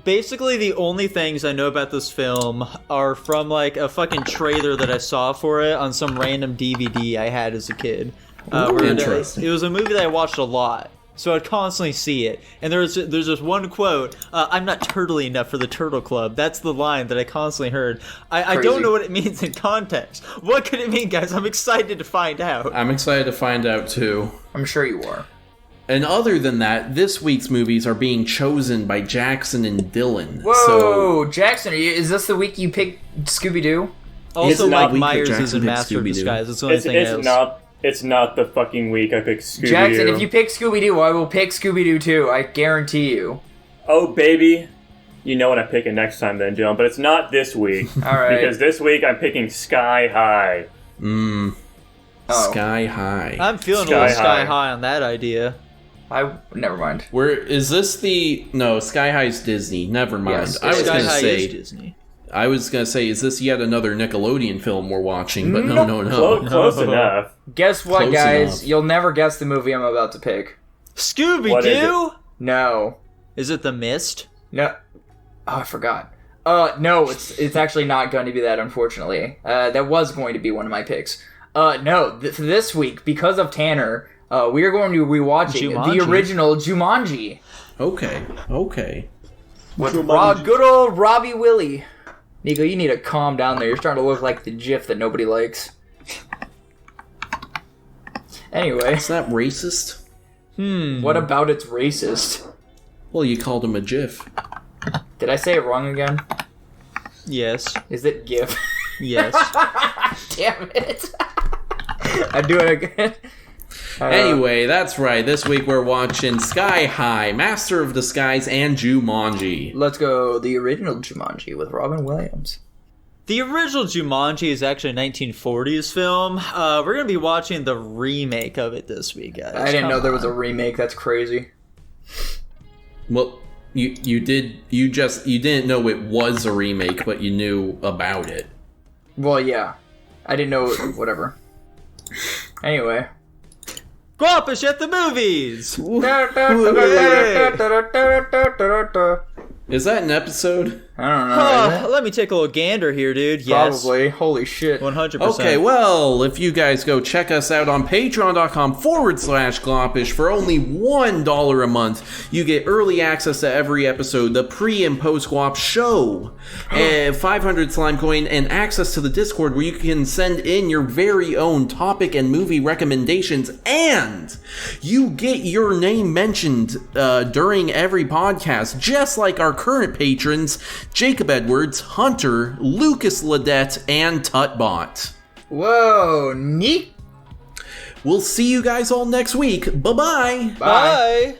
Basically, the only things I know about this film are from, like, a fucking trailer that I saw for it on some random DVD I had as a kid. Interesting. It was a movie that I watched a lot, so I'd constantly see it. And there's this one quote, I'm not turtly enough for the Turtle Club. That's the line that I constantly heard. I don't know what it means in context. What could it mean, guys? I'm excited to find out. I'm excited to find out, too. I'm sure you are. And other than that, this week's movies are being chosen by Jackson and Dylan. Whoa, Jackson, is this the week you picked Scooby-Doo? Also, It's not Mike week that Myers is Jackson in picked Master of Scooby-Doo. Disguise. That's the only thing else. It's not the fucking week I picked Scooby-Doo. Jackson, if you pick Scooby-Doo, I will pick Scooby-Doo too. I guarantee you. Oh, baby. You know what I'm picking next time then, Dylan, but it's not this week. All right. Because this week I'm picking Sky High. Oh. Sky High. I'm feeling a Sky little sky High. high on that idea. Never mind. Where is this the... No, Sky High's Disney. Never mind. Yes, I was Sky going to High say... is Disney. I was going to say, is this yet another Nickelodeon film we're watching? But no. Close enough. Guess what, Close guys? enough. You'll never guess the movie I'm about to pick. What is Scooby-Doo? No. Is it The Mist? No. Oh, I forgot. No, it's actually not going to be that, unfortunately. That was going to be one of my picks. No, this week, because of Tanner, we are going to be rewatching the Jumanji. original Jumanji. Okay. With good old Robbie Willie. Nico, you need to calm down there. You're starting to look like the GIF that nobody likes. Anyway, Is that racist? what about it's racist? Well, you called him a GIF. Did I say it wrong again? Yes. Is it GIF? Yes. Damn it. I do it again. Anyway, that's right. This week we're watching Sky High, Master of Disguise, and Jumanji. Let's go the original Jumanji with Robin Williams. The original Jumanji is actually a 1940s film. We're going to be watching the remake of it this week, guys. I didn't know Come there was a on. remake. That's crazy. Well, you didn't know it was a remake, but you knew about it. Well, yeah. I didn't know. Whatever. Anyway. Guapish at the movies! Is that an episode? I don't know. Let me take a little gander here, dude. Yes. Probably. Holy shit. 100%. Okay, well, if you guys go check us out on patreon.com/Guapish for only $1 a month, you get early access to every episode, the pre and post Guap show, and 500 slime coin, and access to the Discord where you can send in your very own topic and movie recommendations, and you get your name mentioned during every podcast, just like our current patrons, Jacob Edwards, Hunter, Lucas Ledette, and Tutbot. Whoa, neat. We'll see you guys all next week. Bye-bye. Bye.